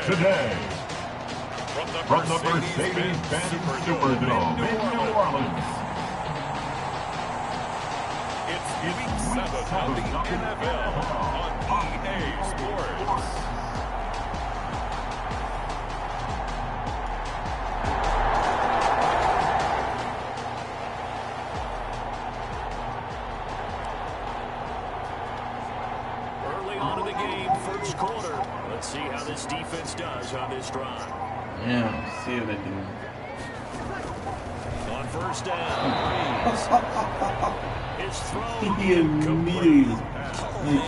Today, from the Mercedes-Benz Superdome in New Orleans, it's Week 7 of the NFL on EA Sports. Early on in the game, first quarter. Let's see how this defense does on this drive. Yeah, see what they do. On first down, his throw. He immediately,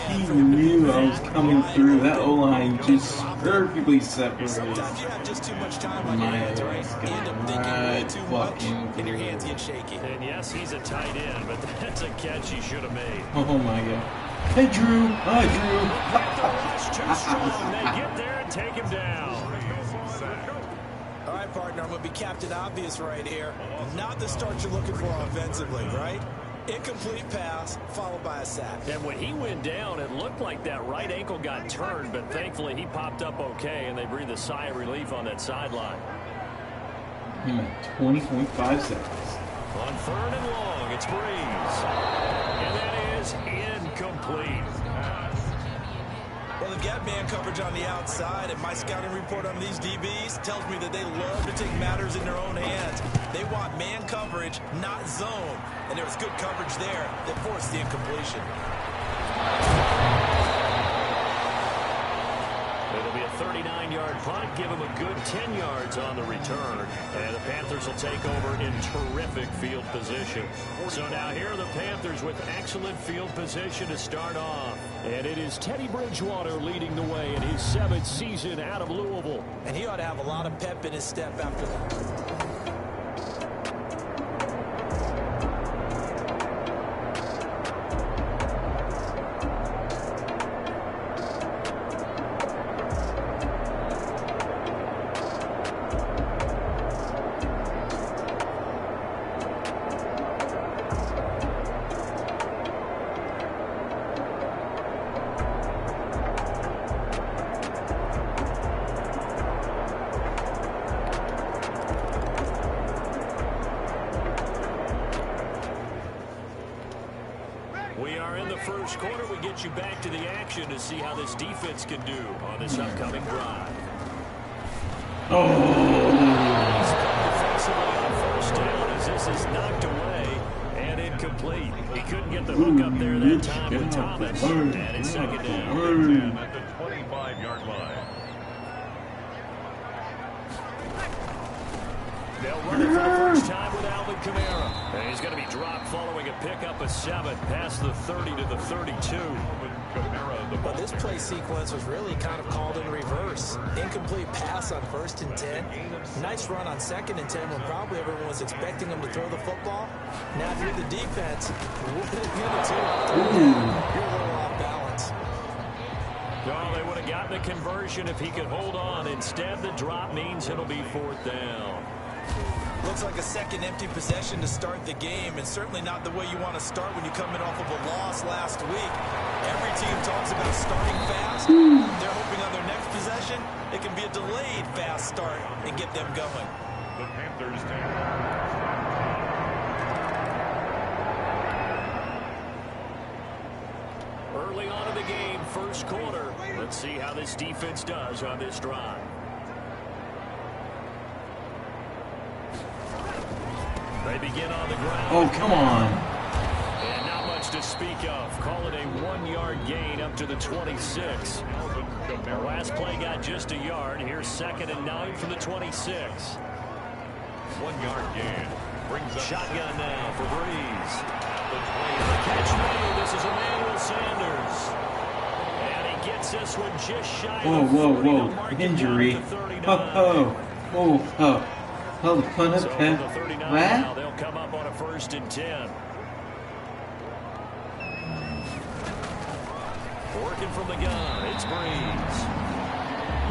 he knew I was coming through. That O-line just perfectly separated. Sometimes you have just too much time on your hands, right? You end up thinking way too much, and your hands get shaky. And yes, he's a tight end, but that's a catch he should have made. Oh my God. Hey Drew! Hi Too strong. They get there and take him down. All right, partner, I'm going to be Captain Obvious right here. Not the start you're looking for offensively, right? Incomplete pass, followed by a sack. And when he went down, it looked like that right ankle got turned, but thankfully he popped up okay, and they breathed a sigh of relief on that sideline. 20.5 seconds. On third and long, it's Breeze. And that is incomplete. Well, they've got man coverage on the outside, and my scouting report on these DBs tells me that they love to take matters in their own hands. They want man coverage, not zone. And there was good coverage there that forced the incompletion. It'll be a 39-yard punt, give him a good 10 yards on the return. And the Panthers will take over in terrific field position. So now here are the Panthers with excellent field position to start off. And it is Teddy Bridgewater leading the way in his 7th season out of Louisville. And he ought to have a lot of pep in his step after that. get you back to the action to see how this defense can do on this upcoming drive. Oh! He's defensively on first down as this is knocked away and incomplete. He couldn't get the hook up there that time with Thomas. And it's second down. At the 25-yard line. They'll run it for the first time with Alvin Kamara. And he's going to be dropped following a pickup of 7 past the 30 to the 32. But this play sequence was really kind of called in reverse. Incomplete pass on 1st and 10. Nice run on 2nd and 10 when probably everyone was expecting him to throw the football. Now if you're the defense, what are you going to do? You're a little off balance. Well, they would have gotten the conversion if he could hold on. Instead, the drop means it'll be 4th down. Looks like a second empty possession to start the game, and certainly not the way you want to start when you come in off of a loss last week. Every team talks about starting fast. They're hoping on their next possession, it can be a delayed fast start and get them going. The Panthers take. Early on in the game, first quarter. Let's see how this defense does on this drive. They begin on the ground. Oh, come on. And not much to speak of. Call it a 1-yard gain up to the 26. The last play got just a yard. Here's 2nd and 9 from the 26. 1-yard gain. Brings up shotgun now for Breeze. The catch made. This is Emmanuel Sanders. And he gets this one just shy Whoa, of the 40. whoa, whoa. Injury. Oh. Oh, the fun of that. Now they'll come up on a 1st and 10. Working from the gun, it's Breeze.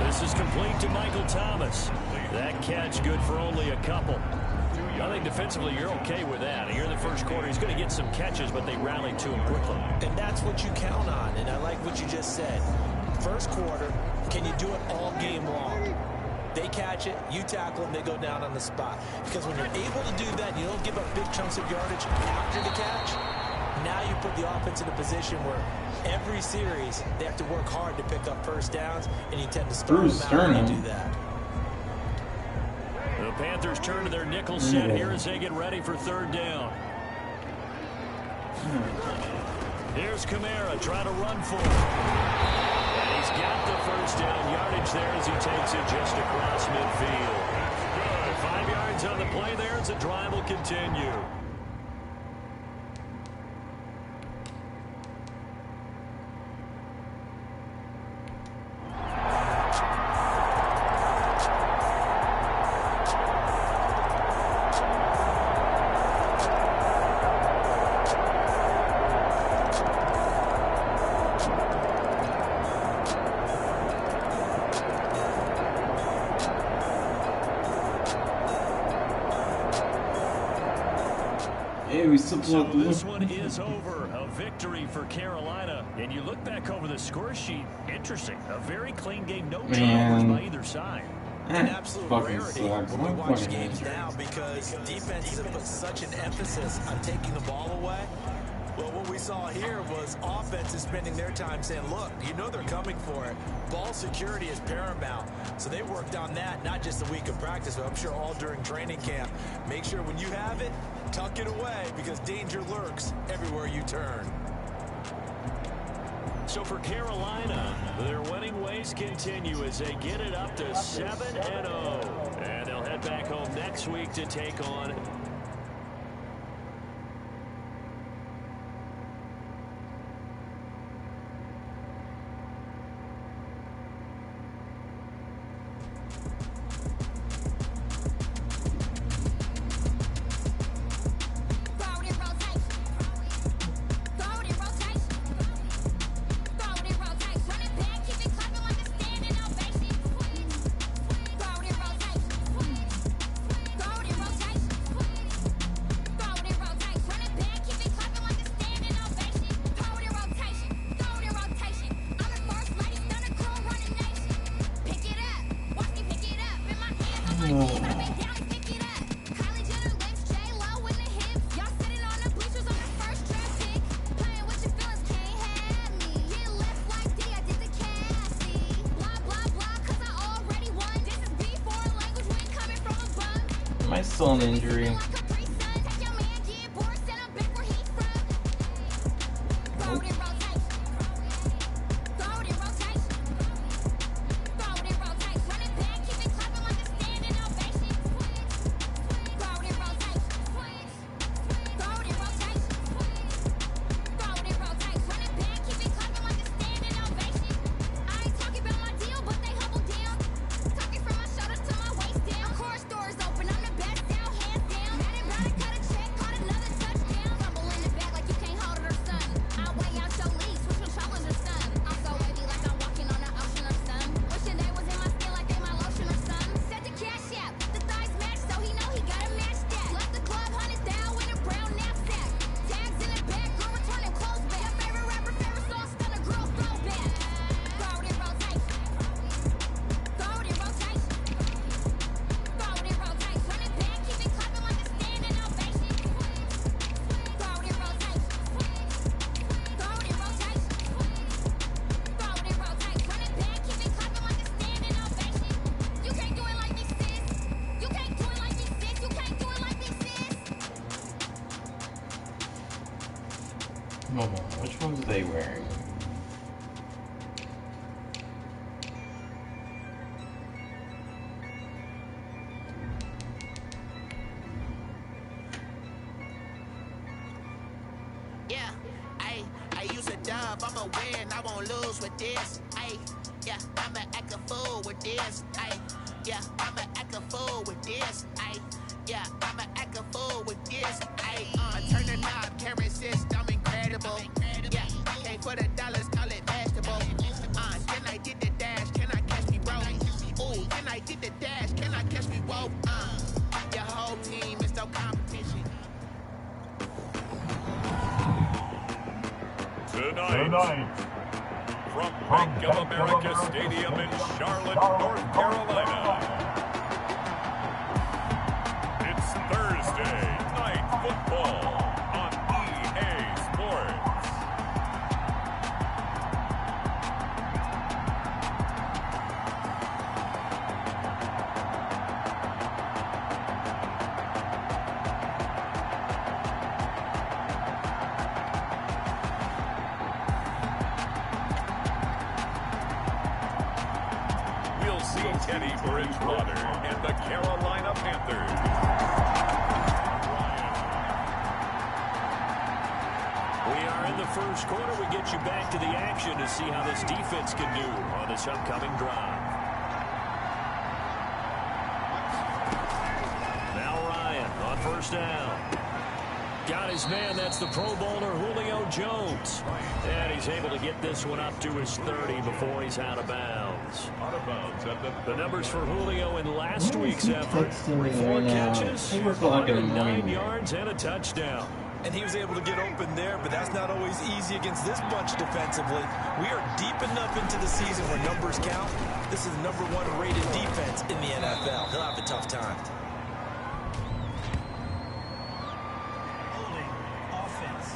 This is complete to Michael Thomas. That catch good for only a couple. I think defensively you're okay with that. Here in the first quarter, he's going to get some catches, but they rally to him quickly. And that's what you count on, and I like what you just said. First quarter, can you do it all game long? They catch it, you tackle them, they go down on the spot. Because when you're able to do that, you don't give up big chunks of yardage after the catch. Now you put the offense in a position where every series they have to work hard to pick up first downs, and you tend to start them out when you do that. The Panthers turn to their nickel set here as they get ready for 3rd down. Here's Kamara trying to run for it. He's got the first down yardage there as he takes it just across midfield. Good. 5 yards on the play there as the drive will continue. So this one is over. A victory for Carolina. And you look back over the score sheet. Interesting. A very clean game. No turnovers by either side. An absolute rarity when we watch games now because defenses have put such an emphasis on taking the ball away. Well, what we saw here was offenses spending their time saying, look, you know they're coming for it. Ball security is paramount. So they worked on that, not just a week of practice, but I'm sure all during training camp. Make sure when you have it, tuck it away because danger lurks everywhere you turn. So for Carolina, their winning ways continue as they get it up to 7-0. And they'll head back home next week to take on Am I still an injury? Which ones are they wearing? Yeah, I use a dub, I'ma win, I won't lose with this. Yeah, I'ma act a fool with this. Yeah, I'ma act a fool with this. Yeah, I'ma act a fool with this. I turn the knob, carry system incredible. Yeah, came for the dollars, call it vegetable. Then I did the dash, can I catch me broke? Ooh, then I did the dash, can I catch me woke? Your whole team is no competition. Tonight, from Bank of America Stadium in Charlotte, North Carolina, it's Thursday Night Football on EA Sports. We'll see Teddy Bridgewater and the Carolina Panthers. We are in the first quarter. We get you back to the action to see how this defense can do on this upcoming drive. Now Ryan on first down. Got his man. That's the Pro Bowler Julio Jones. And he's able to get this one up to his 30 before he's out of bounds. Out of bounds at The numbers for Julio in last week's effort. Texting 4 right now. catches, I think it's like a 109 nine. yards, and a touchdown. And he was able to get open there, but that's not always easy against this bunch defensively. We are deep enough into the season where numbers count. This is the #1 rated defense in the NFL. He'll have a tough time. Holding offense.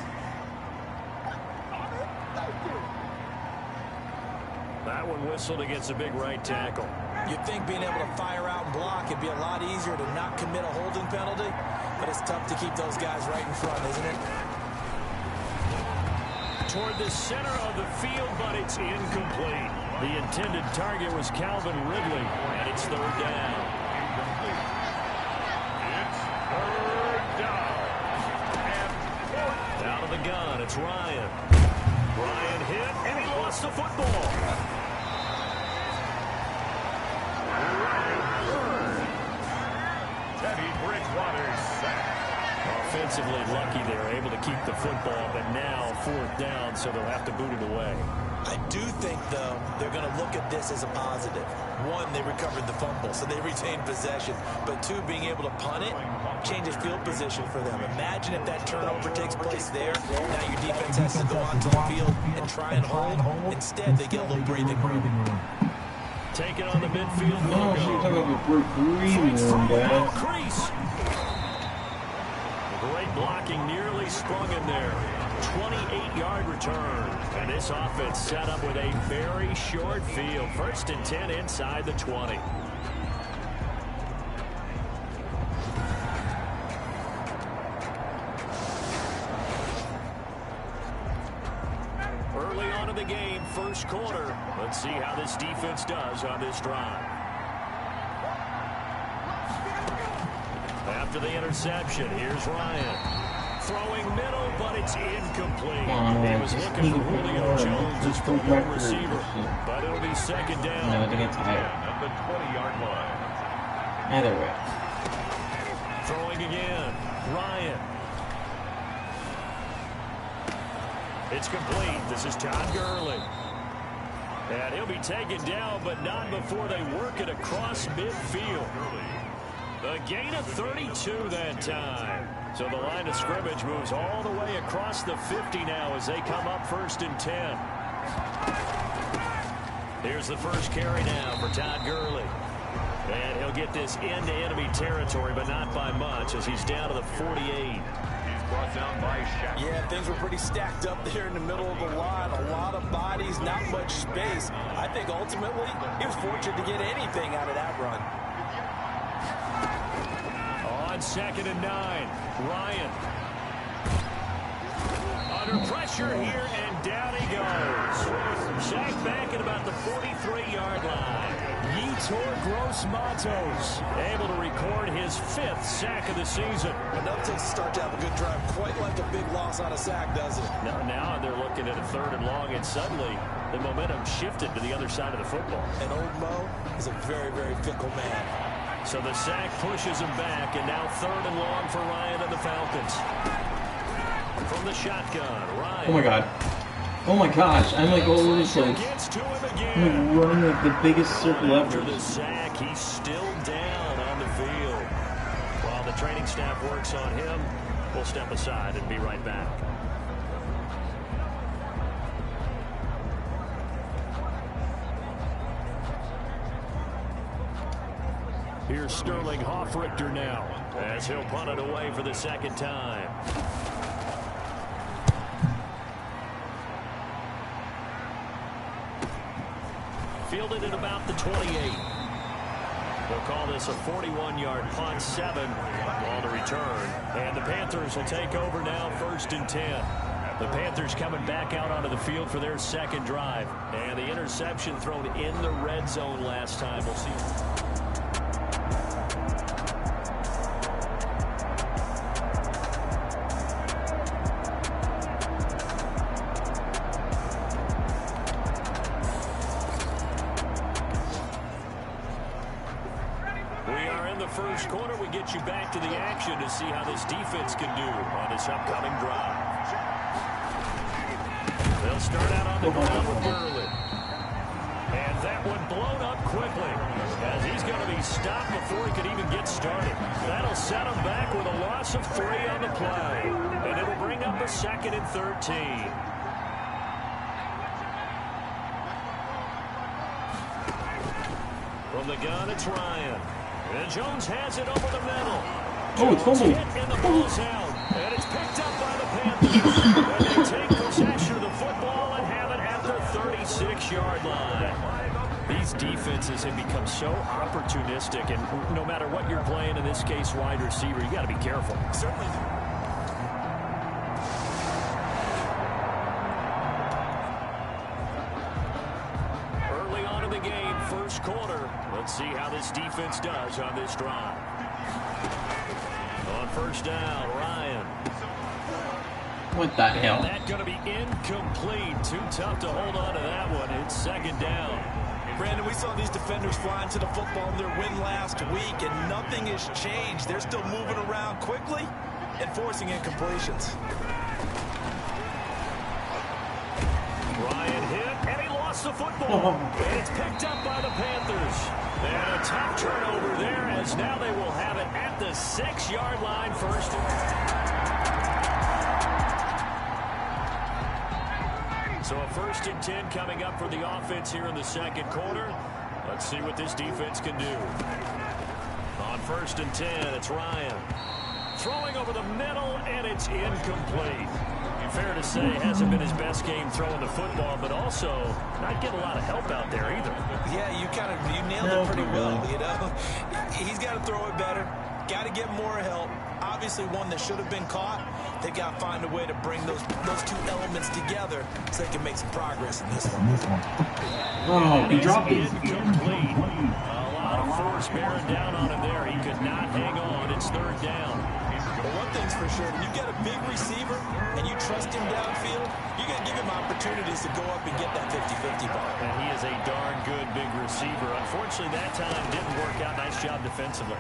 That one whistled against a big right tackle. You'd think being able to fire out and block it'd be a lot easier to not commit a holding penalty, but it's tough to keep those guys right in front, isn't it? Toward the center of the field, but it's incomplete. The intended target was Calvin Ridley, and it's third down. It's third down. And Out of the gun, it's Ryan. Ryan hit, and he lost the football. Teddy Bridgewater sacked. Offensively lucky they were able to keep the football, but now fourth down, so they'll have to boot it away. I do think, though, they're going to look at this as a positive. One, they recovered the fumble, so they retained possession. But two, being able to punt it changes field position for them. Imagine if that turnover takes place there. Now your defense has to go onto the field and try and hold. Instead, they get a little breathing room. Taking on the midfield No, she's talking logo. about breathing room, guys. Crease. Great blocking, nearly sprung in there. 28-yard return. And this offense set up with a very short field. 1st and 10 inside the 20. first quarter. Let's see how this defense does on this drive. After the interception, here's Ryan. Throwing middle, but it's incomplete. He was looking for Julio Jones, his premier receiver, but it'll be second down. No, they get tired. At the 20-yard line. Either way. Throwing again, Ryan. It's complete. This is Todd Gurley. And he'll be taken down, but not before they work it across midfield. A gain of 32 that time. So the line of scrimmage moves all the way across the 50 now as they come up 1st and 10. Here's the first carry now for Todd Gurley. And he'll get this into enemy territory, but not by much as he's down to the 48. He's brought down by Shaq. Yeah, things were pretty stacked up there in the middle of the line. A lot of bodies, not much space. I think ultimately he was fortunate to get anything out of that run. On 2nd and 9, Ryan. Under pressure here, and down he goes. Sacked back at about the 43-yard line. Yetur Gross-Matos able to record his 5th sack of the season. Enough to start to have a good drive. Quite like a big loss on a sack, doesn't it? Now they're looking at a 3rd and long, and suddenly the momentum shifted to the other side of the football. And old Mo is a very, very fickle man. So the sack pushes him back, and now 3rd and long for Ryan and the Falcons. From the shotgun, Ryan. Oh my god. Oh my gosh, I'm like all over the place. Gets to him I'm again. like running like the biggest circle After ever. the sack, he's still down on the field. While the training staff works on him, we'll step aside and be right back. Here's Sterling Hoffrichter now as he'll punt it away for the 2nd time. Fielded at about the 28. They'll call this a 41-yard punt, 7 on the return. And the Panthers will take over now 1st and 10. The Panthers coming back out onto the field for their 2nd drive. And the interception thrown in the red zone last time. We'll see. First quarter, we get you back to the action to see how this defense can do on this upcoming drive. They'll start out on the ground with Gurley. And that one blown up quickly as he's going to be stopped before he could even get started. That'll set him back with a loss of 3 on the play. And it'll bring up a 2nd and 13. From the gun, it's Ryan. And Jones has it over the middle. Oh, it's fumbled. And the ball's out. And it's picked up by the Panthers. And they take possession of the football and have it at the 36-yard line. These defenses have become so opportunistic, and no matter what you're playing, in this case wide receiver, you got to be careful. Certainly. Early on in the game, first quarter. Let's see how this defense does on this drive. On 1st down, Ryan. What the hell? That's going to be incomplete. Too tough to hold on to that one. It's 2nd down. Brandon, we saw these defenders flying to the football in their win last week, and nothing has changed. They're still moving around quickly and forcing incompletions. Ryan hit, and he lost the football. And it's picked up by the Panthers. And a tough turnover there, as now they will have it at the 6-yard line, 1st and 10. So a 1st and 10 coming up for the offense here in the 2nd quarter. Let's see what this defense can do. On 1st and 10, it's Ryan. Throwing over the middle, and it's incomplete. Fair to say, hasn't been his best game throwing the football, but also not getting a lot of help out there either. Yeah, you nailed it pretty well, you know. He's got to throw it better, got to get more help. obviously one that should have been caught. They got to find a way to bring those two elements together so they can make some progress in this one. Oh, he dropped it. Incomplete. A lot of force bearing down on him there. He could not hang on. It's third down. Well, one thing's for sure, when you get a big receiver and you trust him downfield, you're going to give him opportunities to go up and get that 50-50 ball. And he is a darn good big receiver. Unfortunately, that time didn't work out. Nice job defensively.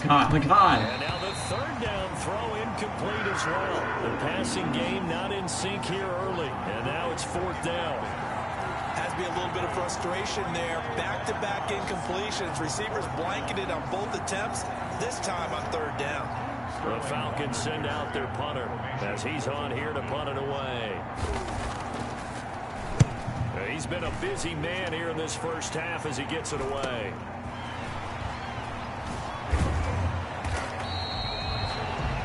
Oh my God. And now the third down throw incomplete as well. The passing game not in sync here early. And now it's fourth down. Has to be a little bit of frustration there. Back-to-back incompletions. Receivers blanketed on both attempts, this time on third down. The Falcons send out their punter as he's on here to punt it away. He's been a busy man here in this first half as he gets it away.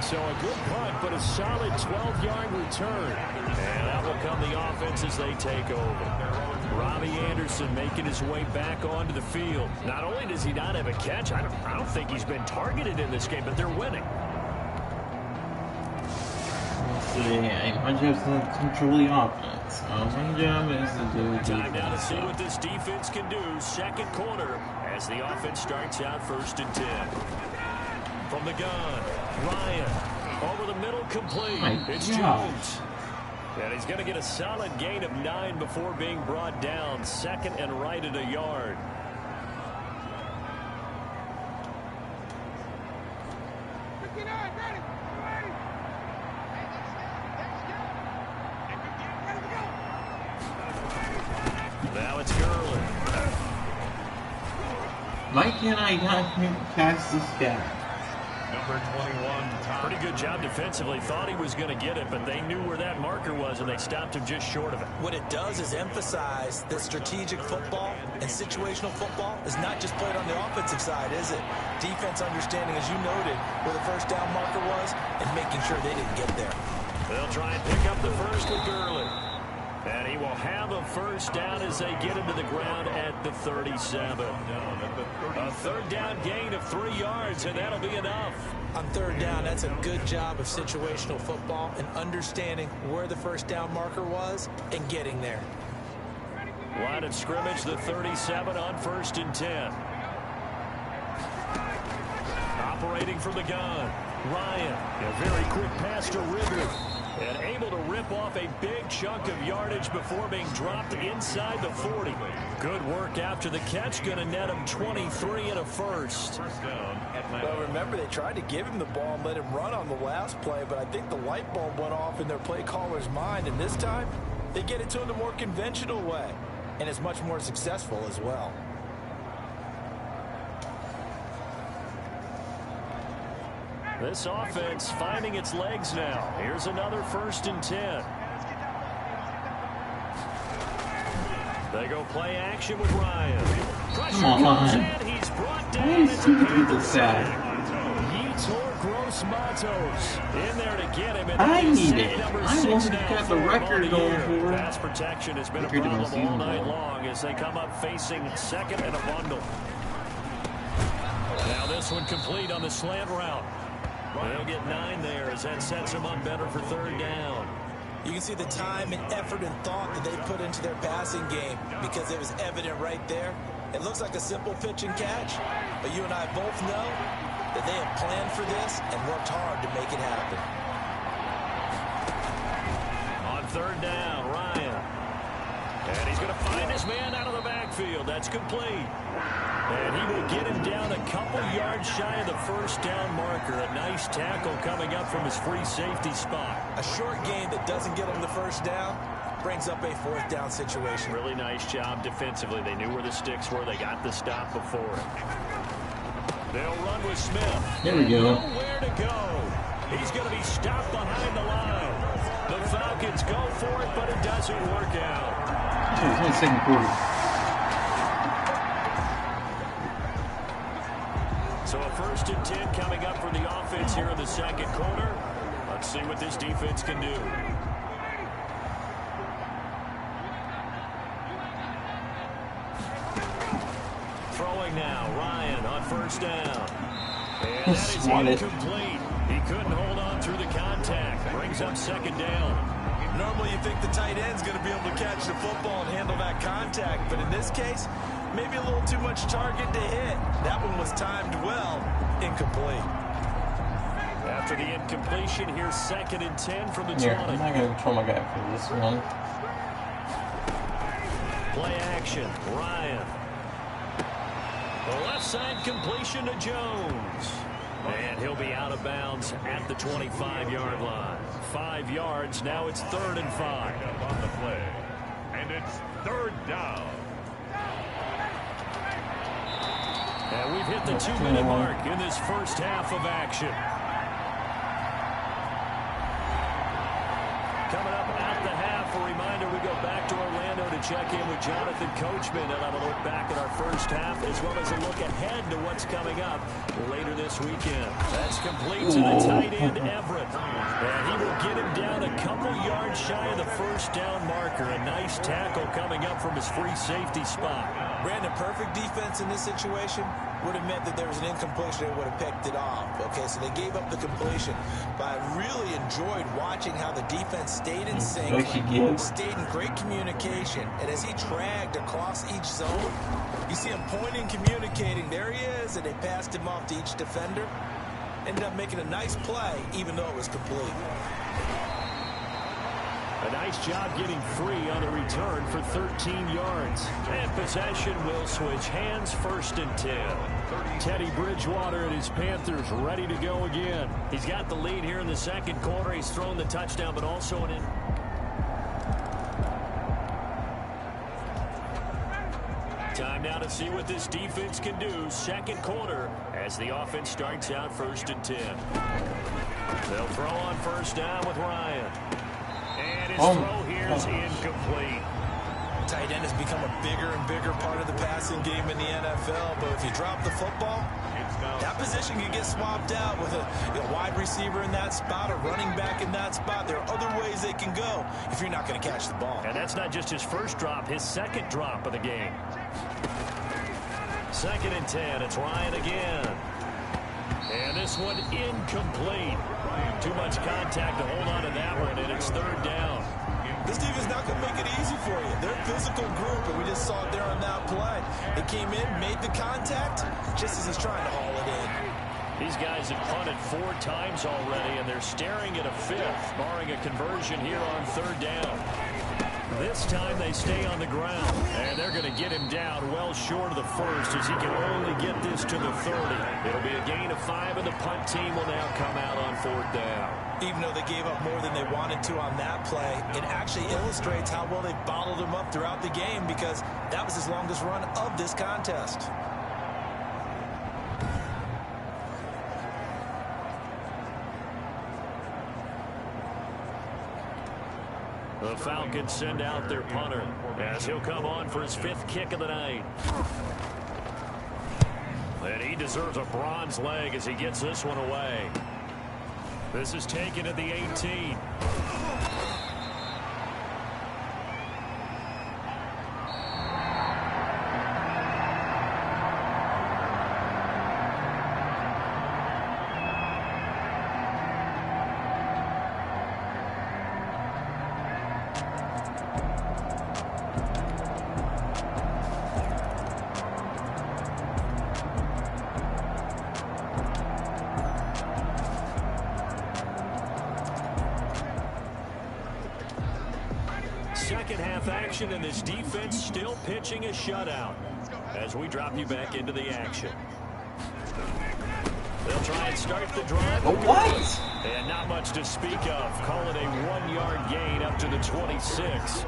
So a good punt, but a solid 12-yard return. And out will come the offense as they take over. Robbie Anderson making his way back onto the field. Not only does he not have a catch, I don't think he's been targeted in this game, but they're winning. My job is to control the offense. My job is to do Time now to see what this defense can do. Second quarter as the offense starts out 1st and 10. From the gun, Ryan over the middle, complete. It's Jones. And he's going to get a solid gain of 9 before being brought down. Second and right at a yard. Now it's Gurley. Why can't I not pass this guy? Number 21. Pretty good job defensively. Thought he was going to get it, but they knew where that marker was, and they stopped him just short of it. What it does is emphasize that strategic football and situational football is not just played on the offensive side, is it? Defense understanding, as you noted, where the first down marker was and making sure they didn't get there. They'll try and pick up the first with Gurley. And he will have a first down as they get into the ground at the 37. A third down gain of 3 yards, and that'll be enough. On third down, that's a good job of situational football and understanding where the first down marker was and getting there. Line of scrimmage, the 37 on 1st and 10. Operating from the gun, Ryan. A very quick pass to Ridley. And able to rip off a big chunk of yardage before being dropped inside the 40. Good work after the catch. Going to net him 23 and a first. Well, remember, they tried to give him the ball and let him run on the last play, but I think the light bulb went off in their play caller's mind, and this time they get it to him the more conventional way, and it's much more successful as well. This offense finding its legs now. Here's another 1st and 10. They go play action with Ryan. Pressure comes in. He's brought down. It's the sack. Yetur Gross-Matos in there to get him. I need it. I want to get the record going for it. Pass protection has been a problem all night long as they come up facing second and a bundle. Now this one complete on the slant route. They'll get 9 there as that sets them up better for third down. You can see the time and effort and thought that they put into their passing game because it was evident right there. It looks like a simple pitch and catch, but you and I both know that they have planned for this and worked hard to make it happen. On third down, Ryan. And he's going to find his man out of the backfield. That's complete. And he will get him down a couple yards shy of the first down marker. A nice tackle coming up from his free safety spot. A short gain that doesn't get him the first down brings up a 4th down situation. Really nice job defensively. They knew where the sticks were. They got the stop before it. They'll run with Smith. There we go. Nowhere to go. He's going to be stopped behind the line. The Falcons go for it, but it doesn't work out. It's only second quarter. So a 1st and 10 coming up for the offense here in the second quarter. Let's see what this defense can do. Throwing now, Ryan on 1st down. And that is incomplete. He couldn't hold on through the contact. Brings up second down. Normally you think the tight end's going to be able to catch the football and handle that contact, but in this case, maybe a little too much target to hit. That one was timed well. Incomplete. After the incompletion, here's 2nd and 10 from the 20. Here, I'm not going to control my guy for this one. Play action. Ryan. The left side completion to Jones. And he'll be out of bounds at the 25-yard line. 5 yards. Now it's 3rd and 5. On the play. And it's 3rd down. And we've hit the 2-minute mark in this first half of action. Coming up at the half, a reminder, we go back to Orlando to check in with Jonathan Coachman and have a look back at our first half as well as a look ahead to what's coming up later this weekend. That's complete to the tight end, Everett. And he will get him down a couple yards shy of the first down marker. A nice tackle coming up from his free safety spot. Brandon, perfect defense in this situation would have meant that there was an incompletion. They would have picked it off. Okay, so they gave up the completion. But I really enjoyed watching how the defense stayed in sync, stayed in great communication. And as he dragged across each zone, you see him pointing, communicating. There he is, and they passed him off to each defender. Ended up making a nice play, even though it was complete. A nice job getting free on the return for 13 yards. And possession will switch hands, 1st and 10. Teddy Bridgewater and his Panthers ready to go again. He's got the lead here in the 2nd quarter. He's thrown the touchdown, but also an time now to see what this defense can do. 2nd quarter as the offense starts out 1st and 10. They'll throw on 1st down with Ryan. And his throw here is incomplete. Tight end has become a bigger and bigger part of the passing game in the NFL, but if you drop the football, that position can get swapped out with a wide receiver in that spot, a running back in that spot. There are other ways they can go if you're not going to catch the ball. And that's not just his first drop, his 2nd drop of the game. 2nd and 10, it's Ryan again. And this one incomplete. Too much contact to hold on to that one, and it's 3rd down. This team is not going to make it easy for you. They're a physical group, and we just saw it there on that play. They came in, made the contact, just as he's trying to haul it in. These guys have punted 4 times already, and they're staring at a 5th, barring a conversion here on 3rd down. This time they stay on the ground, and they're going to get him down well short of the 1st as he can only get this to the 30. It'll be a gain of 5, and the punt team will now come out on 4th down. Even though they gave up more than they wanted to on that play, it actually illustrates how well they bottled him up throughout the game because that was his longest run of this contest. The Falcons send out their punter as he'll come on for his 5th kick of the night. And he deserves a bronze leg as he gets this one away. This is taken at the 18. Second half action, and this defense still pitching a shutout as we drop you back into the action. They'll try and start the drive. What? And not much to speak of. Call it a 1-yard gain up to the 26.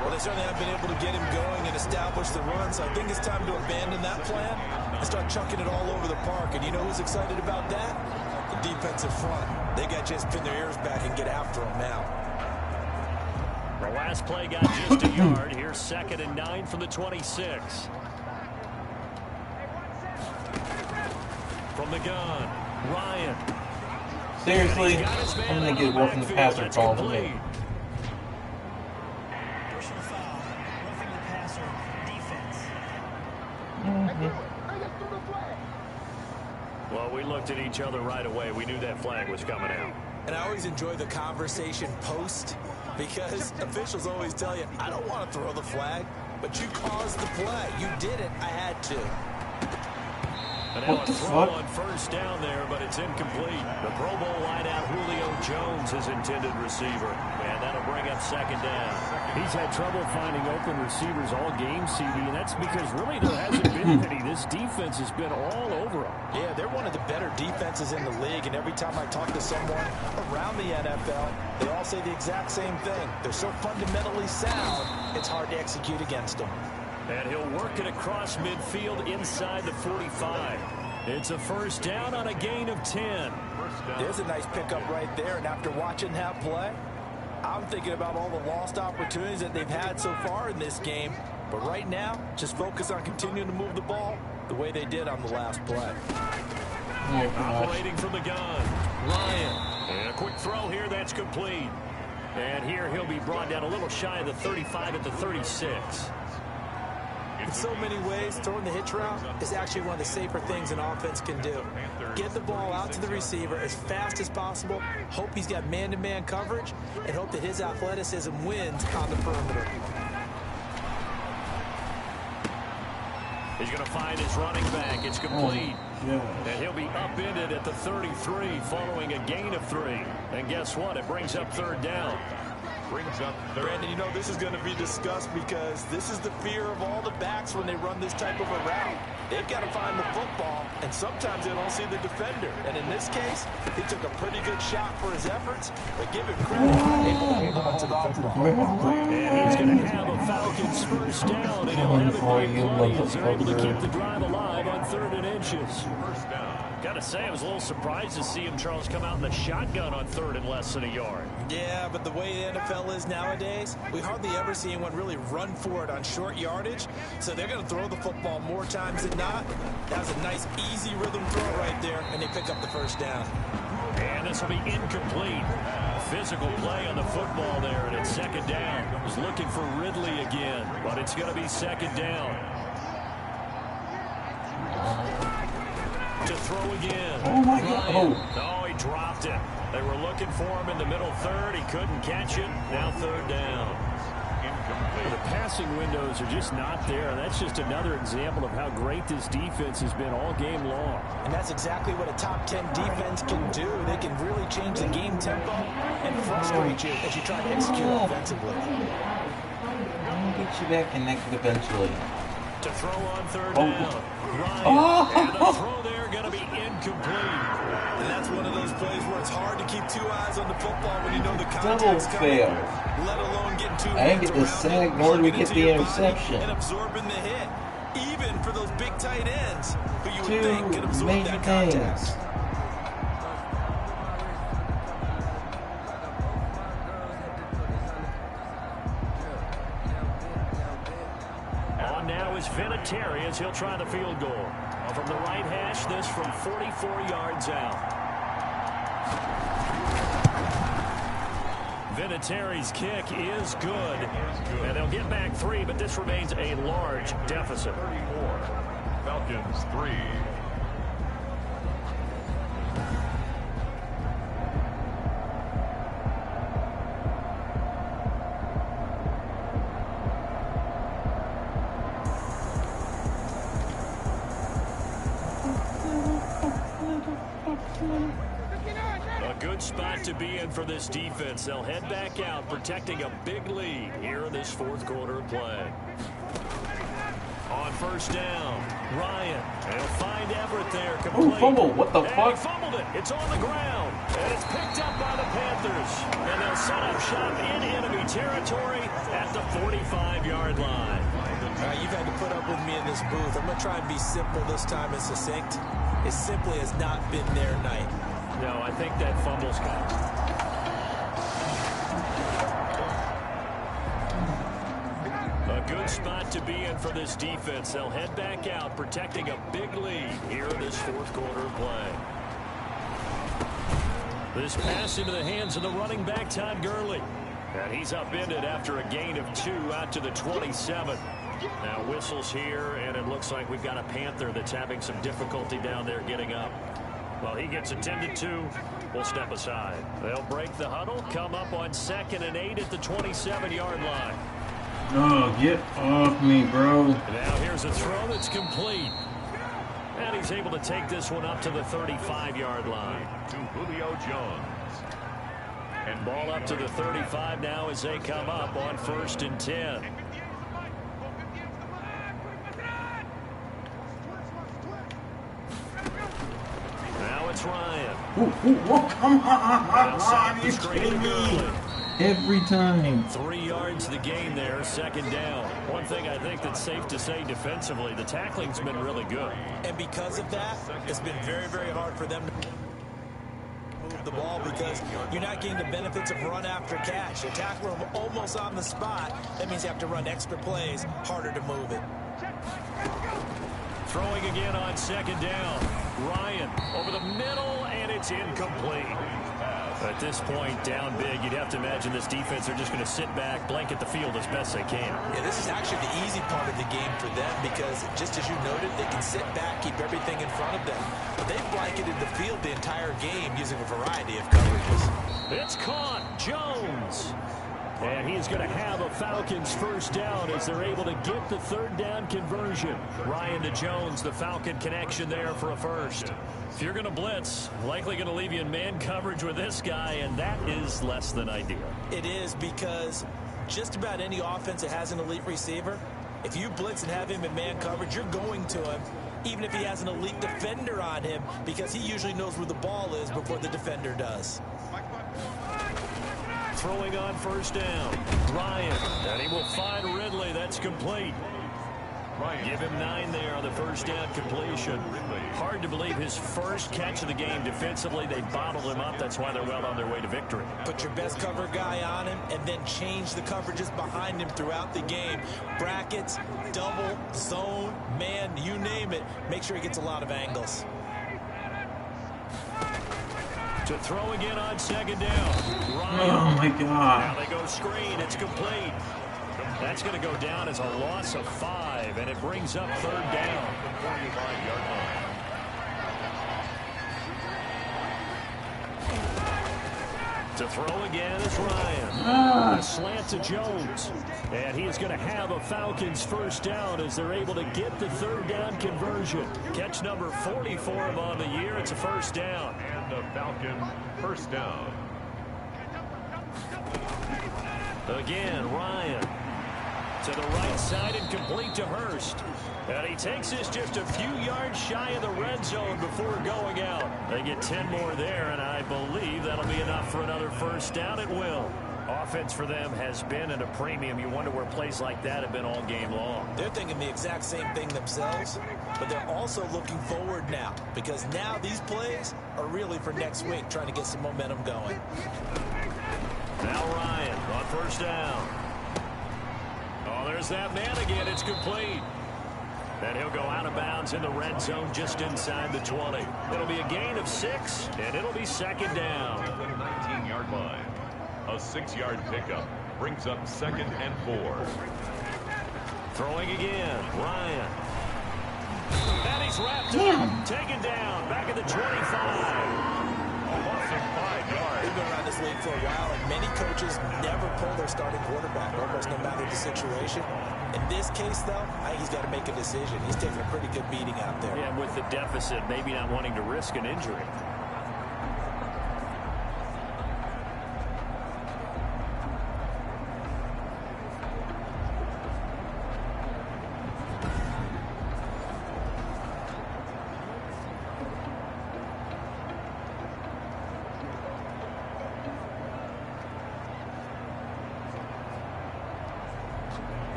Well, they certainly have been able to get him going and establish the run, so I think it's time to abandon that plan and start chucking it all over the park. And you know who's excited about that? The defensive front. They got to just pin their ears back and get after him now. The last play got just a yard. Here's 2nd and 9 from the 26. From the gun, Ryan. Seriously? I'm going to get one from the passer call. Personal foul, roughing the passer, defense. Well, we looked at each other right away. We knew that flag was coming out. And I always enjoy the conversation post because officials always tell you, I don't want to throw the flag, but you caused the play. You did it. I had to. And now a throw on first down there, but it's incomplete. The Pro Bowl wideout Julio Jones, his intended receiver. And that'll bring up second down. He's had trouble finding open receivers all game, CD, and that's because really there hasn't been any. This defense has been all over them. Yeah, they're one of the better defenses in the league, and every time I talk to someone around the NFL, they all say the exact same thing. They're so fundamentally sound, it's hard to execute against them. And he'll work it across midfield inside the 45. It's a first down on a gain of 10. There's a nice pickup right there, and after watching that play, I'm thinking about all the lost opportunities that they've had so far in this game. But right now, just focus on continuing to move the ball the way they did on the last play. Operating from the gun, Ryan. And a quick throw here, that's complete. And here he'll be brought down a little shy of the 35 at the 36. In so many ways, throwing the hitch route is actually one of the safer things an offense can do. Get the ball out to the receiver as fast as possible, hope he's got man-to-man coverage, and hope that his athleticism wins on the perimeter. He's going to find his running back. It's complete. And he'll be upended at the 33 following a gain of 3. And guess what? It brings up third down. Brandon, you know this is going to be discussed because this is the fear of all the backs when they run this type of a route. They've got to find the football, and sometimes they don't see the defender. And in this case, he took a pretty good shot for his efforts, but give him credit, able to hold on to the football. And he's going to have a Falcons first down, and he'll have it by play as they're able to keep the drive alive on 3rd and inches. First down. Got to say, I was a little surprised to see him, Charles, come out in the shotgun on 3rd and less than a yard. Yeah, but the way the NFL is nowadays, we hardly ever see anyone really run for it on short yardage. So they're going to throw the football more times than not. That was a nice, easy rhythm throw right there, and they pick up the first down. And this will be incomplete. Physical play on the football there, and it's second down. Was looking for Ridley again, but it's going to be second down. To throw again. Oh, my God. Oh, he dropped it. They were looking for him in the middle third. He couldn't catch it. Now third down. The passing windows are just not there. That's just another example of how great this defense has been all game long. And that's exactly what a top 10 defense can do. They can really change the game tempo and frustrate you as you try to execute offensively. I'll get you back connected eventually. To throw on third down. Ryan. And the throw there going to be incomplete. And that's one of those plays where it's hard to keep 2 eyes on the football when you know the Double contact's coming. fail. Let alone getting 2 I didn't get the sack, nor did we get the interception. And absorbing the hit, even for those big tight ends who you would 2 think could absorb major that contact. things. On now is Vinatieri as he'll try the field goal. From the right hash, this from 44 yards out. Vinatieri's kick is good. And they'll get back 3, but this remains a large deficit. 34. Falcons 3. A good spot to be in for this defense. They'll head back out, protecting a big lead here in this 4th quarter of play. On first down, Ryan. They'll find Everett there. Complete. Oh, fumble. What the And fuck? he fumbled it. It's on the ground. And it's picked up by the Panthers. And they'll set up shop in enemy territory at the 45-yard line. All right, you've had to put up with me in this booth. I'm going to try and be simple this time and succinct. It simply has not been their night. No, I think that fumble's got a good spot to be in for this defense. They'll head back out, protecting a big lead here in this 4th quarter of play. This pass into the hands of the running back, Todd Gurley. And he's upended after a gain of 2 out to the 27. Now whistles here, and it looks like we've got a Panther that's having some difficulty down there getting up. Well, he gets attended to. We'll step aside. They'll break the huddle, come up on 2nd and 8 at the 27-yard line. Oh, get off me, bro. Now here's a throw that's complete. And he's able to take this one up to the 35-yard line. To Julio Jones. And ball up to the 35 now as they come up on 1st and 10. Now it's Ryan. Come on, you kidding me? Every time. 3 yards the gain there, 2nd down. One thing I think that's safe to say defensively, the tackling's been really good. And because of that, it's been very, very hard for them to move the ball because you're not getting the benefits of run after catch. You tackle them almost on the spot. That means you have to run extra plays, harder to move it. Throwing again on 2nd down. Ryan over the middle, and it's incomplete. At this point, down big, you'd have to imagine this defense are just going to sit back, blanket the field as best they can. Yeah, this is actually the easy part of the game for them because, just as you noted, they can sit back, keep everything in front of them. But they've blanketed the field the entire game using a variety of coverages. It's caught. Jones. And he's going to have a Falcons 1st down as they're able to get the 3rd down conversion. Ryan to Jones, the Falcon connection there for a 1st. If you're going to blitz, likely going to leave you in man coverage with this guy, and that is less than ideal. It is because just about any offense that has an elite receiver, if you blitz and have him in man coverage, you're going to him, even if he has an elite defender on him, because he usually knows where the ball is before the defender does. Throwing on 1st down. Ryan. And he will find Ridley. That's complete. Give him 9 there on the 1st down completion. Hard to believe his 1st catch of the game defensively. They bottled him up. That's why they're well on their way to victory. Put your best cover guy on him and then change the coverages behind him throughout the game. Brackets, double, zone, man, you name it. Make sure he gets a lot of angles. To throw again on 2nd down. Ryan. Oh, my God. Now they go screen. It's complete. That's going to go down as a loss of 5, and it brings up 3rd down. The 45-yard line. To throw again is Ryan. A slant to Jones. And he is going to have a Falcons 1st down as they're able to get the 3rd down conversion. Catch number 44 on the year. It's a 1st down. And the Falcon 1st down. Again, Ryan. To the right side and complete to Hurst. And he takes this just a few yards shy of the red zone before going out. They get 10 more there, and I believe that'll be enough for another 1st down. It will. Offense for them has been at a premium. You wonder where plays like that have been all game long. They're thinking the exact same thing themselves, but they're also looking forward now because now these plays are really for next week, trying to get some momentum going. Now Ryan on 1st down. Oh, there's that man again. It's complete. And he'll go out of bounds in the red zone just inside the 20. It'll be a gain of 6, and it'll be 2nd down. At the 19-yard line. A 6-yard pickup brings up 2nd and 4. Throwing again, Ryan. And he's wrapped up, taken down, back at the 25. A loss of 5 yards. We've been around this league for a while, and many coaches never pull their starting quarterback, almost no matter the situation. In this case, though, I think he's got to make a decision. He's taking a pretty good beating out there. Yeah, with the deficit, maybe not wanting to risk an injury.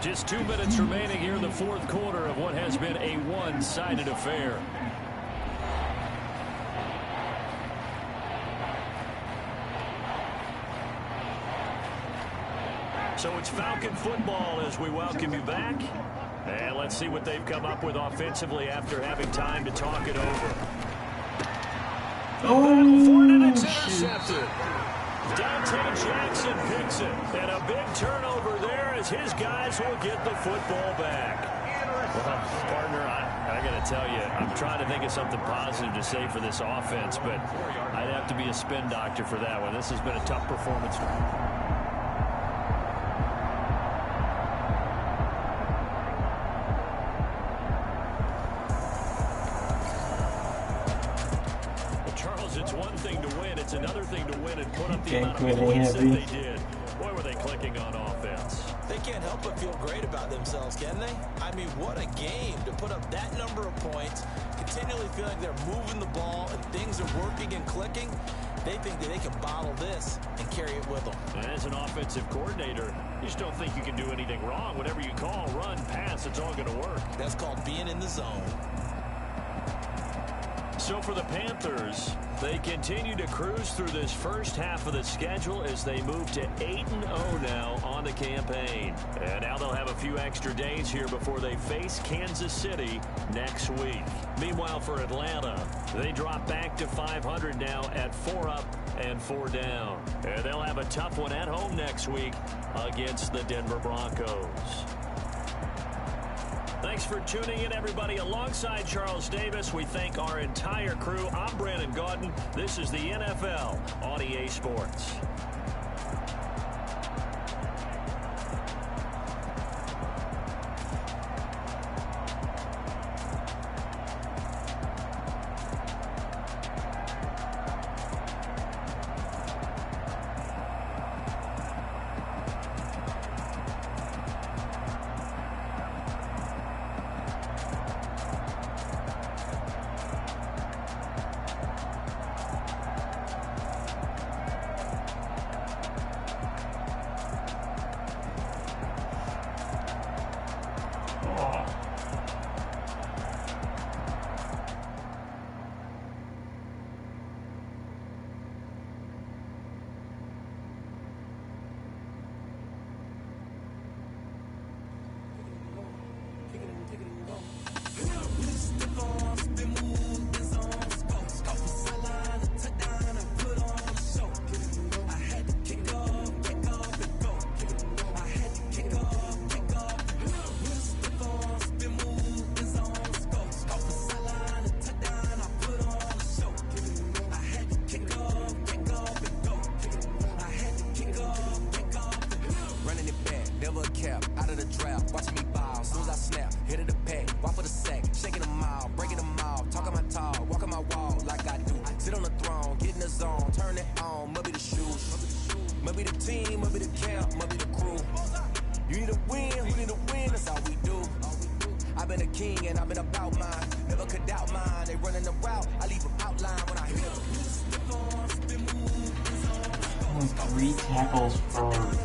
Just 2 minutes remaining here in the 4th quarter of what has been a one-sided affair. So it's Falcon football as we welcome you back. And let's see what they've come up with offensively after having time to talk it over. and it's intercepted. Dante Jackson picks it, and a big turnover there as his guys will get the football back. Well, partner, I got to tell you, I'm trying to think of something positive to say for this offense, but I'd have to be a spin doctor for that one. This has been a tough performance. It's one thing to win. It's another thing to win and put up the amount of points that they did. Boy, were they clicking on offense. They can't help but feel great about themselves, can they? I mean, what a game to put up that number of points, continually feel like they're moving the ball and things are working and clicking. They think that they can bottle this and carry it with them. And as an offensive coordinator, you just don't think you can do anything wrong. Whatever you call, run, pass, it's all going to work. That's called being in the zone. So for the Panthers, they continue to cruise through this first half of the schedule as they move to 8-0 now on the campaign. And now they'll have a few extra days here before they face Kansas City next week. Meanwhile, for Atlanta, they drop back to 500 now at 4 up and 4 down. And they'll have a tough one at home next week against the Denver Broncos. Thanks for tuning in, everybody. Alongside Charles Davis, we thank our entire crew. I'm Brandon Gaudin. This is the NFL on EA Sports.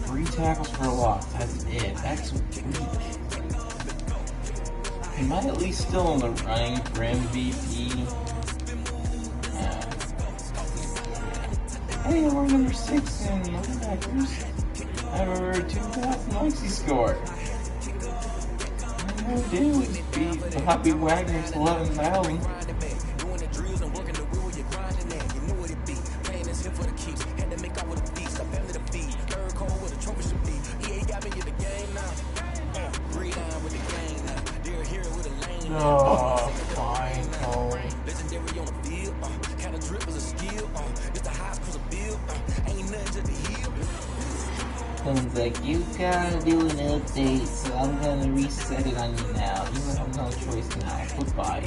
Three tackles for a loss. That's it. That's weak. Am I at least still in the running for MVP? Hey, we're number 6 in linebackers. I have over 2,000 likes he scored. All I do is beat Bobby Wagner's 11,000. Oh, fine, Cole. Legendary on the field, kind of drip is a skill, it's the highest cause of bill, ain't nothing to the heel. Someone's like, you gotta do an update, so I'm gonna reset it on you now. You have no choice now. Goodbye.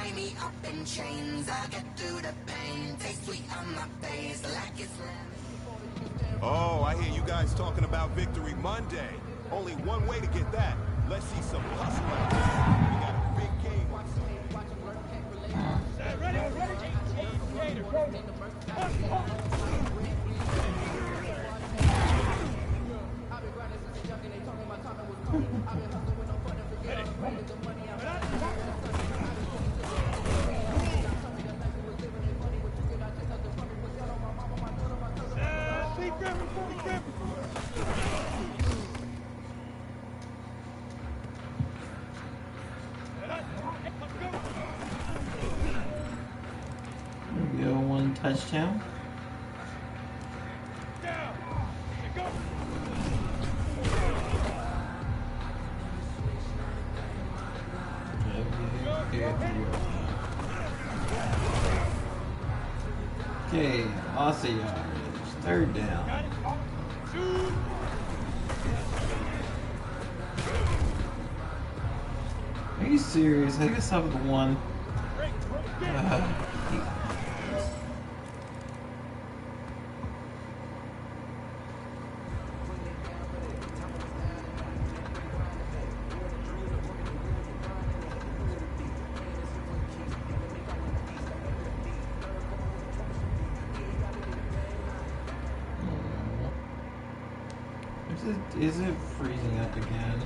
tie me up in chains. I get through the pain. Taste sweet on my face like it's lemon. Oh, I hear you guys talking about Victory Monday. Only one way to get that. Let's see some hustle out there. We got a big game. We go, one touchdown. Okay, loss of yards. Third down. Are you serious? I guess I was the one. Is it freezing up again?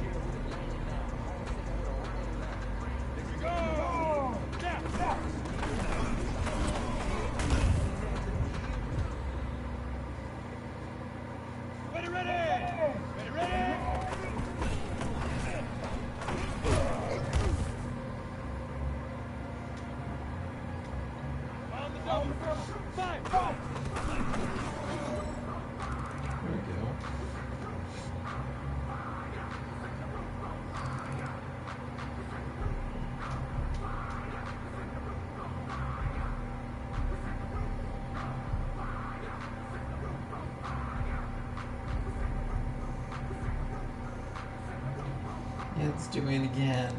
Let's do it again.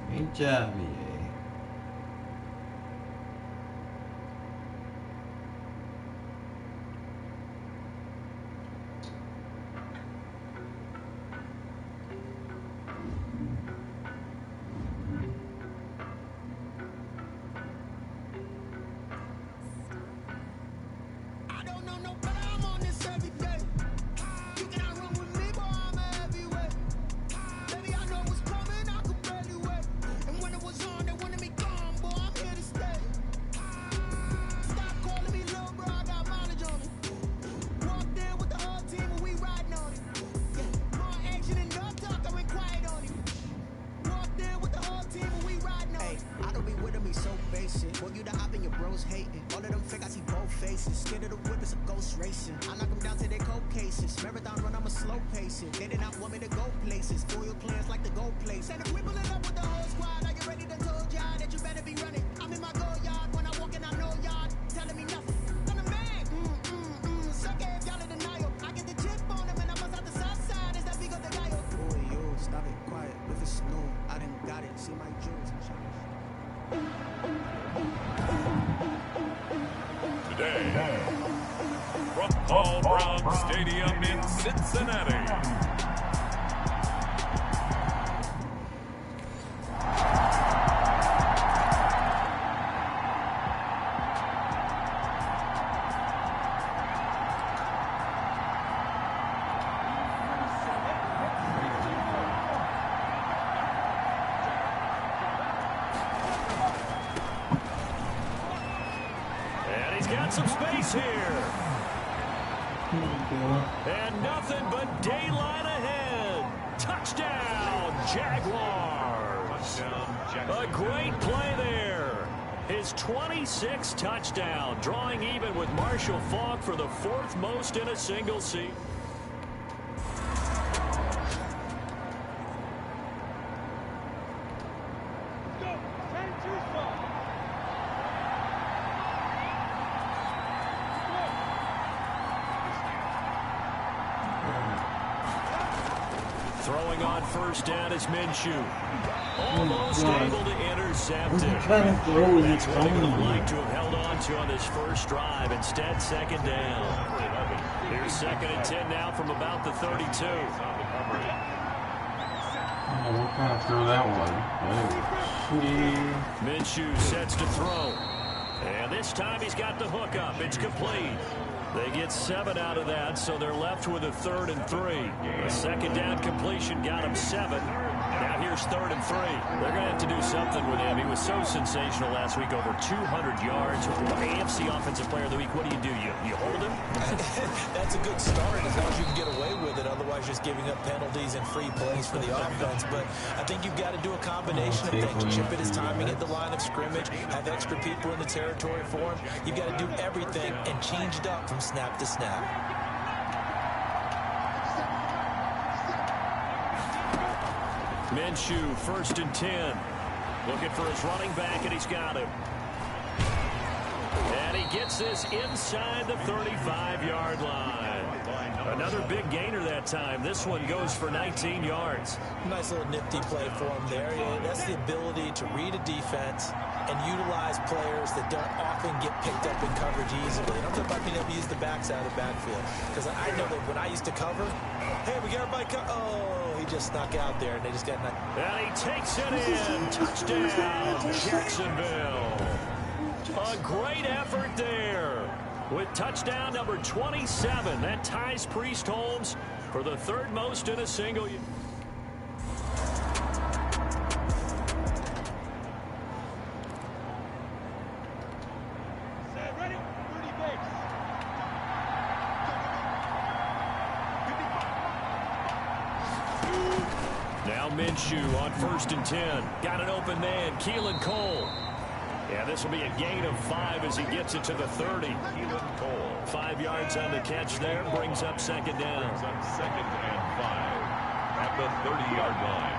Great job, EA. I don't know no better, I'm on this every day. You cannot run with me, boy, I'm a heavyweight. Baby, I know what's coming, I could barely wait. And when it was on, they wanted me gone, boy, I'm here to stay. Stop calling me little bro, I got mileage on me. Walked in with the whole team and we riding on it. Yeah, more action and no talk, I went quiet on it. Walked in with the whole team and we riding on it. I don't be with me so basic. Want you to hop in your bros hating. All of them fake, I see both faces. Scared of the whip, it's a ghost racing. I knock them down to their cold cases. Marathon run, I'm a slow pacing. They did not want me to go places. Foil plans like the go place. And if we pulling up with the whole squad, are you ready to told y'all that you better be running? I'm in my go yard, when I walk in, I know y'all telling me nothing. I'm the man, suck it if y'all in denial. I get the chip on them and I bust out the south side, is that big of the guy? Boy, yo, stop it, quiet. If it's snow, I done got it. See my jewels. Today, from Paul Brown Stadium in Cincinnati. And he's got some space here. And nothing but daylight ahead. Touchdown, Jaguars. A great play there. His 26th touchdown, drawing even with Marshall Faulk for the 4th most in a single season. Throwing on first down is Minshew. Almost able to intercept it. That's what he would have liked to have held on to on this first drive. Instead, second down. Here's 2nd and 10 now from about the 32. We'll kind of throw that one. Minshew sets to throw. And this time he's got the hook up. It's complete. They get 7 out of that, so they're left with a 3rd and 3. A second down completion got him 7. Now here's 3rd and 3. They're going to have to do something with him. He was so sensational last week, over 200 yards. AFC Offensive Player of the Week. What do? You hold him? That's a good start as long as you can get away with it. Otherwise, just giving up penalties and free plays for the offense. But I think you've got to do a combination of things. Chip at his timing at the line of scrimmage, have extra people in the territory for him. You've got to do everything and change it up from snap to snap. Minshew, 1st and 10. Looking for his running back, and he's got him. And he gets this inside the 35-yard line. Another big gainer that time. This one goes for 19 yards. Nice little nifty play for him there. Yeah, that's the ability to read a defense and utilize players that don't often get picked up in coverage easily. And I'm talking about being able to use the backside of the backfield. Because I know that when I used to cover, hey, we got everybody oh, he just snuck out there, and they just got knocked. And he takes it in. Touchdown, Jacksonville. A great effort there with touchdown number 27. That ties Priest Holmes for the 3rd most in a single year. Now Minshew on 1st and 10. Got an open man, Keelan Cole. Yeah, this will be a gain of 5 as he gets it to the 30. Keelan Cole. 5 yards on the catch there. Brings up 2nd down. Brings up 2nd and 5 at the 30-yard line.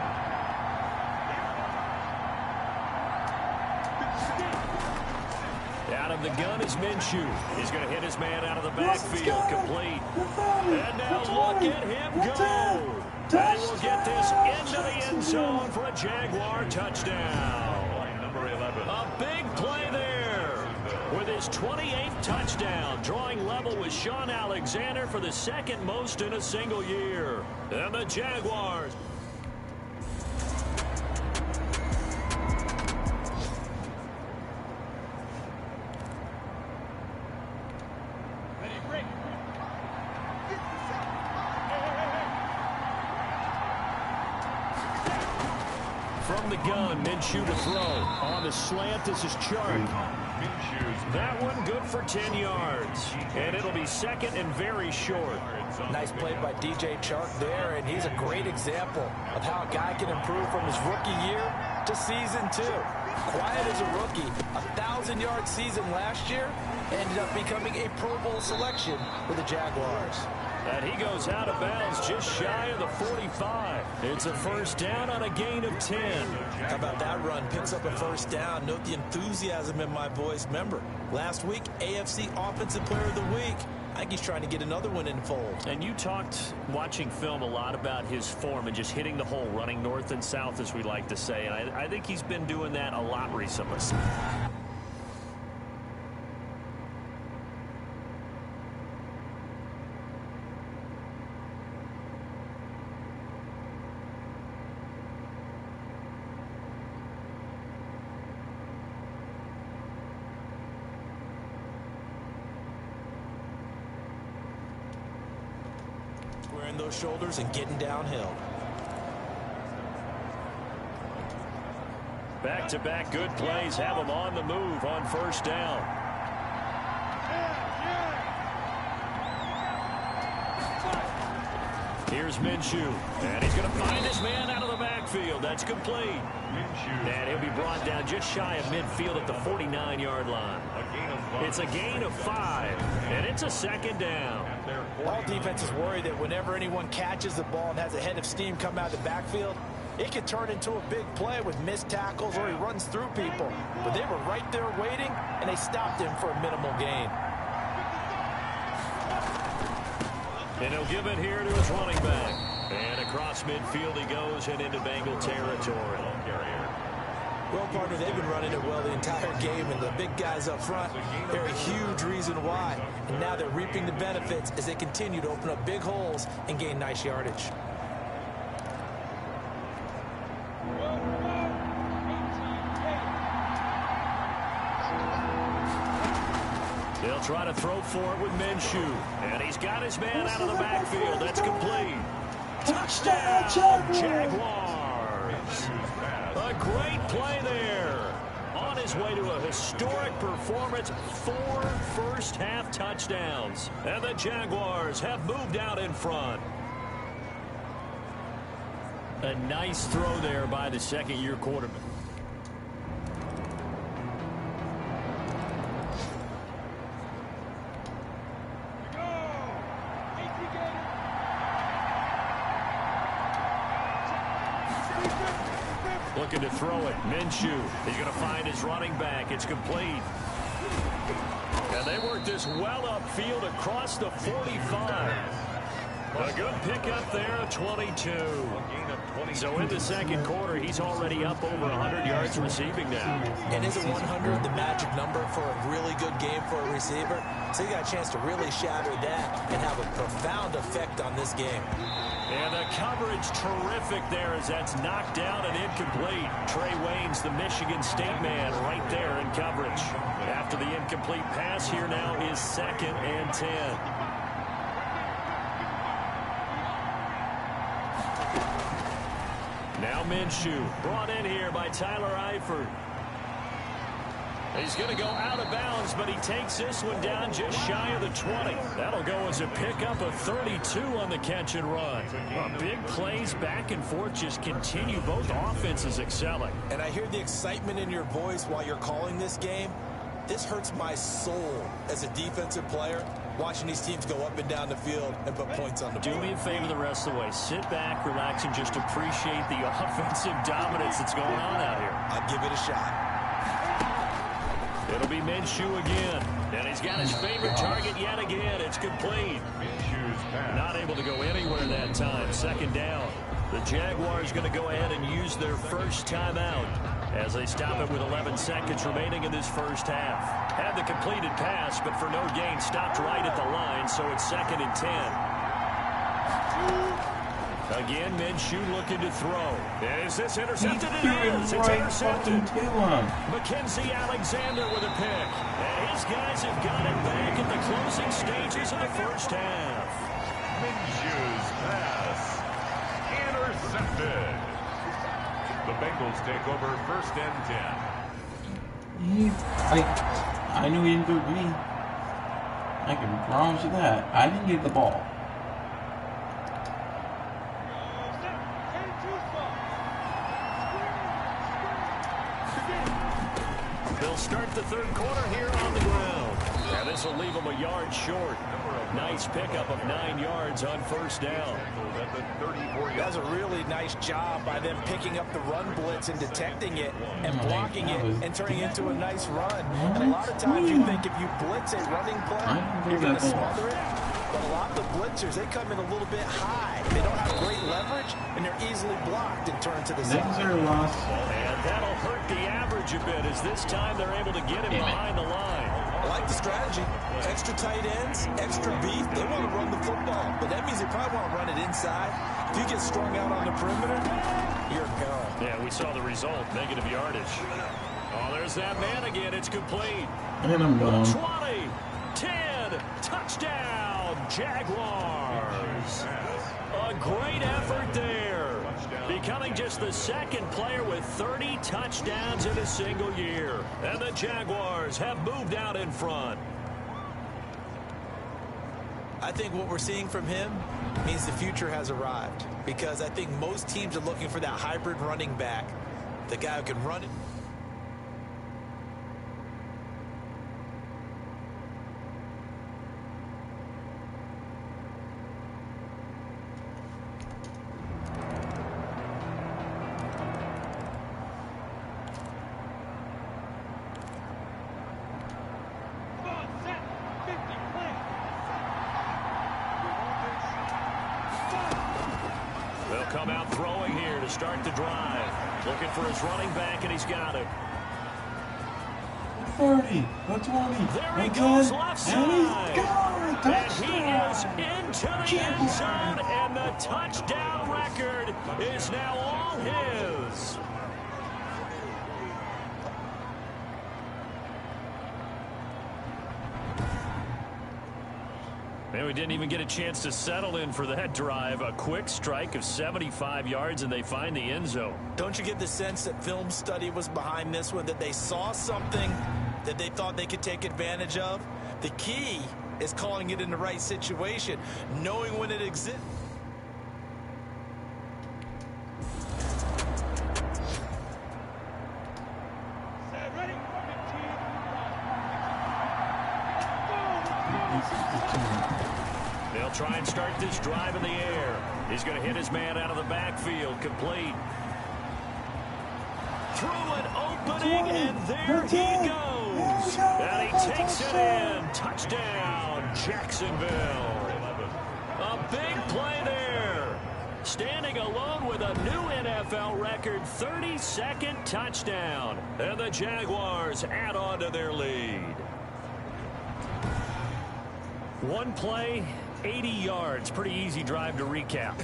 Out of the gun is Minshew. He's going to hit his man out of the backfield. Complete. And now look at him go. And we'll get this into the end zone for a Jaguar touchdown. Number 11. A big play there with his 28th touchdown, drawing level with Sean Alexander for the 2nd most in a single year. And the Jaguars. From the gun, Minshew to throw. On the slant, this is Chark. That one good for 10 yards. And it'll be 2nd and very short. Nice play by DJ Chark there, and he's a great example of how a guy can improve from his rookie year to season 2. Quiet as a rookie, 1,000-yard season last year, ended up becoming a Pro Bowl selection for the Jaguars. And he goes out of bounds just shy of the 45. It's a 1st down on a gain of 10. How about that run? Picks up a 1st down. Note the enthusiasm in my voice. Remember, last week, AFC Offensive Player of the Week. I think he's trying to get another one in fold. And you talked, watching film, a lot about his form and just hitting the hole, running north and south, as we like to say. And I think he's been doing that a lot recently. Squaring those shoulders and getting downhill. Back-to-back good plays have him on the move on 1st down. Here's Minshew, and he's going to find his man out of the backfield. That's complete. And he'll be brought down just shy of midfield at the 49-yard line. It's a gain of 5, and it's a 2nd down. All defenses worry that whenever anyone catches the ball and has a head of steam come out of the backfield, it could turn into a big play with missed tackles or he runs through people. But they were right there waiting, and they stopped him for a minimal gain. And he'll give it here to his running back. And across midfield he goes and into Bengal territory. Well, partner, they've been running it well the entire game, and the big guys up front, they're a huge reason why. And now they're reaping the benefits as they continue to open up big holes and gain nice yardage. They'll try to throw for it with Minshew. And he's got his man out of the backfield. That's complete. Touchdown, Jaguars. A great play there. On his way to a historic performance, 4 first-half touchdowns. And the Jaguars have moved out in front. A nice throw there by the second-year quarterback. Looking to throw it. Minshew. He's going to find his running back. It's complete. And they work this well upfield across the 45. A good pickup there at 22. So in the second quarter, he's already up over 100 yards receiving now. And isn't 100 the magic number for a really good game for a receiver? So you got a chance to really shatter that and have a profound effect on this game. And the coverage terrific there as that's knocked down and incomplete. Trey Waynes, the Michigan State man, right there in coverage. After the incomplete pass, here now is 2nd and 10. Now Minshew, brought in here by Tyler Eifert. He's going to go out of bounds, but he takes this one down just shy of the 20. That'll go as a pickup of 32 on the catch and run. Big plays back and forth just continue. Both offenses excelling. And I hear the excitement in your voice while you're calling this game. This hurts my soul as a defensive player, watching these teams go up and down the field and put points on the board. Do me a favor the rest of the way. Sit back, relax, and just appreciate the offensive dominance that's going on out here. I'll give it a shot. It'll be Minshew again. And he's got his favorite target yet again. It's complete. Not able to go anywhere that time. 2nd down. The Jaguars going to go ahead and use their first timeout as they stop it with 11 seconds remaining in this first half. Had the completed pass, but for no gain, stopped right at the line, so it's 2nd and 10. Again, Minshew looking to throw. Is this intercepted? It is. It's intercepted. Mackenzie Alexander with a pick. And his guys have got it back in the closing stages of the first half. Minshew's pass intercepted. The Bengals take over 1st and 10. I knew he didn't do it to me. I can promise you that. I didn't get the ball. They'll start the 3rd quarter here on the ground. And this will leave them a yard short. Nice pickup of 9 yards on 1st down. That's a really nice job by them picking up the run blitz and detecting it and blocking it and turning it into a nice run. And a lot of times you think if you blitz a running play, you're going to smother it. But a lot of the blitzers, they come in a little bit high. They don't have great leverage, and they're easily blocked and turned to the side. And that'll hurt the average a bit as this time they're able to get him behind the line. I like the strategy. Extra tight ends, extra beef. They want to run the football, but that means they probably want to run it inside. If you get strung out on the perimeter, you're gone. Yeah, we saw the result. Negative yardage. Oh, there's that man again. It's complete. And I'm done. 20, 10, touchdown, Jaguars. A great effort there. Becoming just the 2nd player with 30 touchdowns in a single year. And the Jaguars have moved out in front. I think what we're seeing from him means the future has arrived, because I think most teams are looking for that hybrid running back, the guy who can run it. start the drive. Looking for his running back, and he's got it. 30, the 20, there he the goes 10, left and he's side. gone. And he is into the end zone, and the touchdown record is now all his. And we didn't even get a chance to settle in for that drive. A quick strike of 75 yards, and they find the end zone. Don't you get the sense that film study was behind this one, that they saw something that they thought they could take advantage of? The key is calling it in the right situation, knowing when it exists. They'll try and start this drive in the air. He's going to hit his man out of the backfield. Complete. Through an opening, and there he goes. And he takes it in. Touchdown, Jacksonville. A big play there. Standing alone with a new NFL record, 32nd touchdown. And the Jaguars add on to their lead. One play, 80 yards. Pretty easy drive to recap.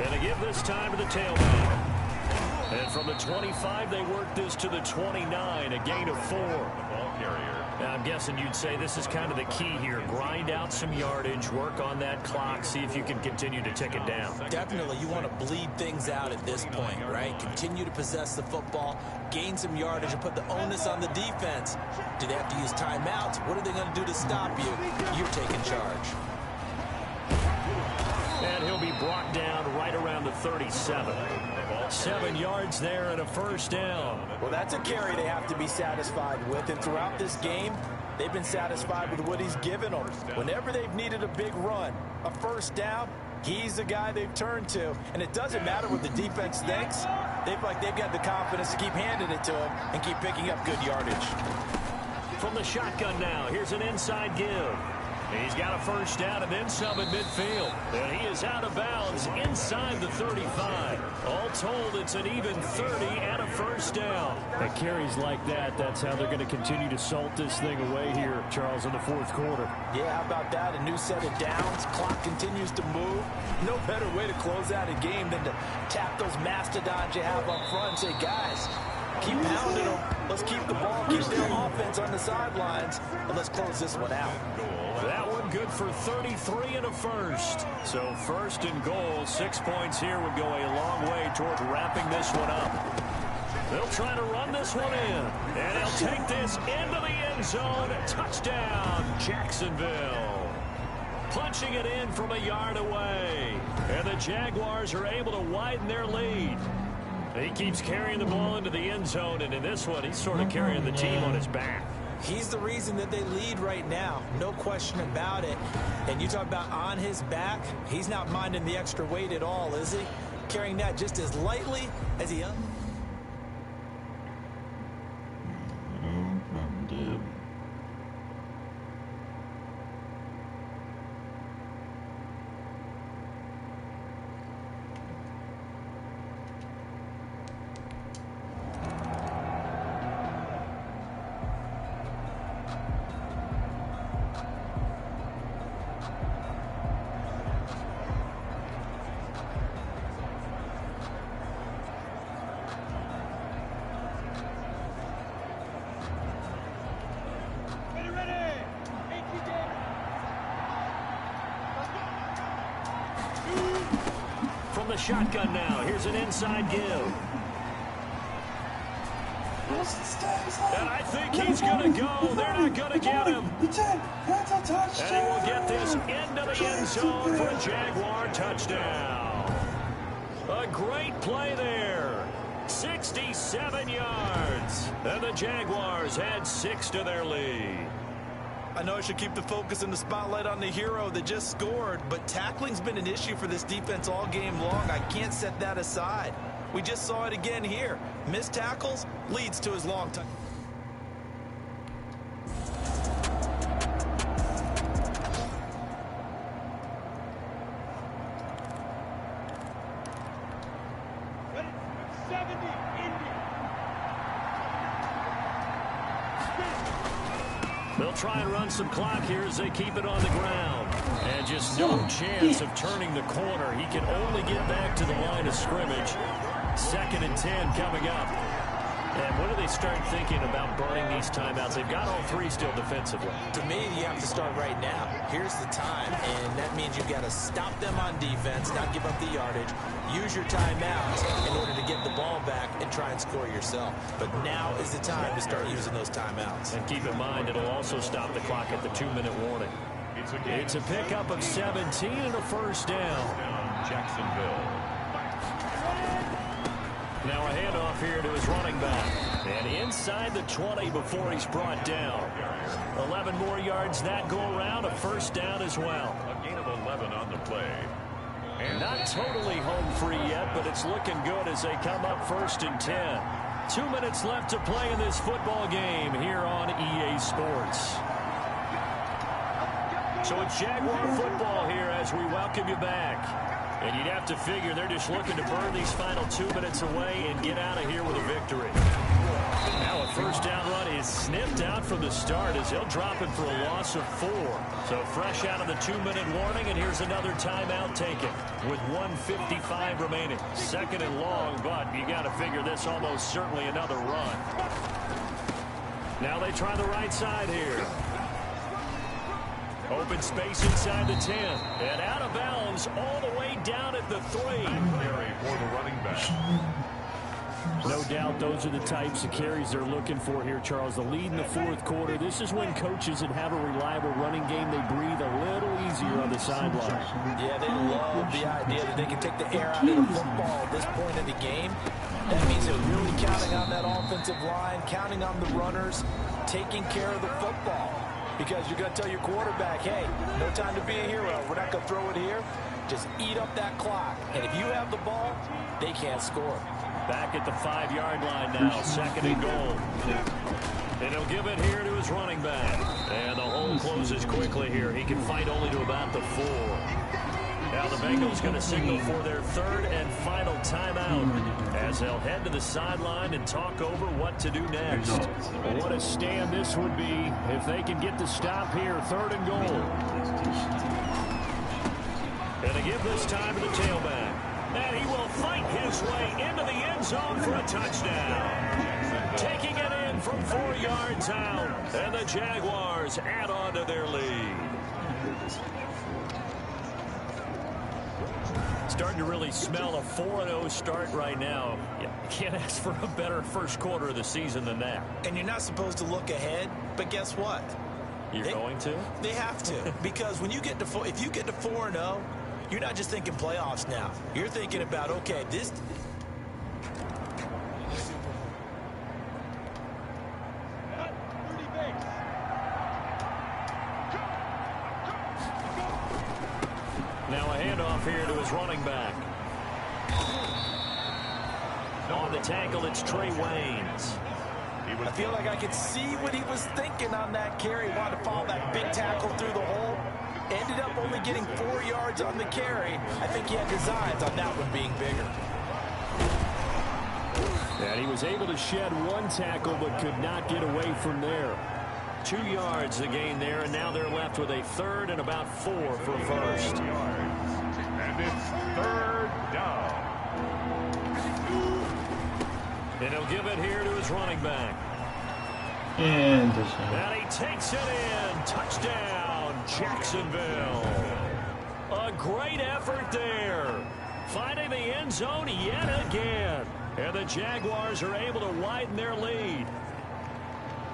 And they give this time to the tailback. And from the 25, they work this to the 29, a gain of 4. Now, I'm guessing you'd say this is kind of the key here. Grind out some yardage, work on that clock, see if you can continue to tick it down. Definitely, you want to bleed things out at this point, right? Continue to possess the football, gain some yardage, and put the onus on the defense. Do they have to use timeouts? What are they going to do to stop you? You're taking charge. And he'll be brought down right around the 37. 7 yards there and a first down. Well, that's a carry they have to be satisfied with. And throughout this game, they've been satisfied with what he's given them. Whenever they've needed a big run, a first down, he's the guy they've turned to. And it doesn't matter what the defense thinks. They've got the confidence to keep handing it to him and keep picking up good yardage. From the shotgun now, here's an inside give. He's got a first down and then some at midfield. And he is out of bounds inside the 35. All told, it's an even 30 and a first down. And carries like that, that's how they're going to continue to salt this thing away here, Charles, in the fourth quarter. Yeah, how about that? A new set of downs. Clock continues to move. No better way to close out a game than to tap those mastodons you have up front and say, guys, keep pounding them. Let's keep the ball, keep their offense on the sidelines, and let's close this one out. That one good for 33 and a first. So first and goal, 6 points here would go a long way toward wrapping this one up. They'll try to run this one in, and they'll take this into the end zone. Touchdown, Jacksonville. Punching it in from a yard away. And the Jaguars are able to widen their lead. He keeps carrying the ball into the end zone, and in this one, he's sort of carrying the team on his back. He's the reason that they lead right now. No question about it. And you talk about on his back, he's not minding the extra weight at all, is he? Carrying that just as lightly as he... From the shotgun now, here's an inside give. And I think he's going to go. They're not going to get him. And he will get this into the end zone for a Jaguar touchdown. A great play there. 67 yards. And the Jaguars add 6 to their lead. I know I should keep the focus and the spotlight on the hero that just scored, but tackling's been an issue for this defense all game long. I can't set that aside. We just saw it again here. Missed tackles leads to his long time. They'll try and run some clock here as they keep it on the ground. And just no chance of turning the corner. He can only get back to the line of scrimmage. 2nd and 10 coming up. And when do they start thinking about burning these timeouts? They've got all 3 still defensively. To me, you have to start right now. Here's the time, and that means you've got to stop them on defense, not give up the yardage, use your timeouts in order to get the ball back and try and score yourself. But now is the time to start using those timeouts. And keep in mind, it'll also stop the clock at the 2-minute warning. It's a pickup of 17 and a first down. Jacksonville. Now a handoff here to his running back. And inside the 20 before he's brought down. 11 more yards that go around. A first down as well. A gain of 11 on the play. And not totally home free yet, but it's looking good as they come up 1st and 10. 2 minutes left to play in this football game here on EA Sports. So it's Jaguar football here as we welcome you back. And you'd have to figure they're just looking to burn these final 2 minutes away and get out of here with a victory. Now a first down run is sniffed out from the start as they'll drop him for a loss of 4. So fresh out of the 2-minute warning, and here's another timeout taken with 1:55 remaining. 2nd and long, but you got to figure this almost certainly another run. Now they try the right side here. Open space inside the 10. And out of bounds all the way down at the 3. Carry for the running back. No doubt those are the types of carries they're looking for here, Charles. The lead in the 4th quarter. This is when coaches that have a reliable running game, they breathe a little easier on the sideline. Yeah, they love the idea that they can take the air out of the football at this point in the game. That means they're really counting on that offensive line, counting on the runners, taking care of the football. Because you're going to tell your quarterback, hey, no time to be a hero. We're not going to throw it here. Just eat up that clock. And if you have the ball, they can't score. Back at the 5-yard line now, 2nd and goal. And he'll give it here to his running back. And the hole closes quickly here. He can fight only to about the 4. Now the Bengals going to signal for their 3rd and final timeout as they'll head to the sideline and talk over what to do next. What a stand this would be if they can get the stop here. 3rd and goal. And they give this time to the tailback. And he will fight his way into the end zone for a touchdown. Taking it in from 4 yards out. And the Jaguars add on to their lead. Starting to really smell a 4-0 start right now. You can't ask for a better first quarter of the season than that. And you're not supposed to look ahead, but guess what? You're going to? They have to. Because when you get to if you get to 4-0, you're not just thinking playoffs now. You're thinking about, okay, this... Now a handoff here to his running back. On the tackle, it's Trey Waynes. I feel like I could see what he was thinking on that carry. Wanted to follow that big tackle through the hole. Ended up only getting 4 yards on the carry. I think he had designs on that one being bigger. And he was able to shed 1 tackle but could not get away from there. 2 yards the gain there, and now they're left with a 3rd and about 4 for first. And it's 3rd down. And he'll give it here to his running back. And he takes it in. Touchdown, Jacksonville. A great effort there. Finding the end zone yet again. And the Jaguars are able to widen their lead.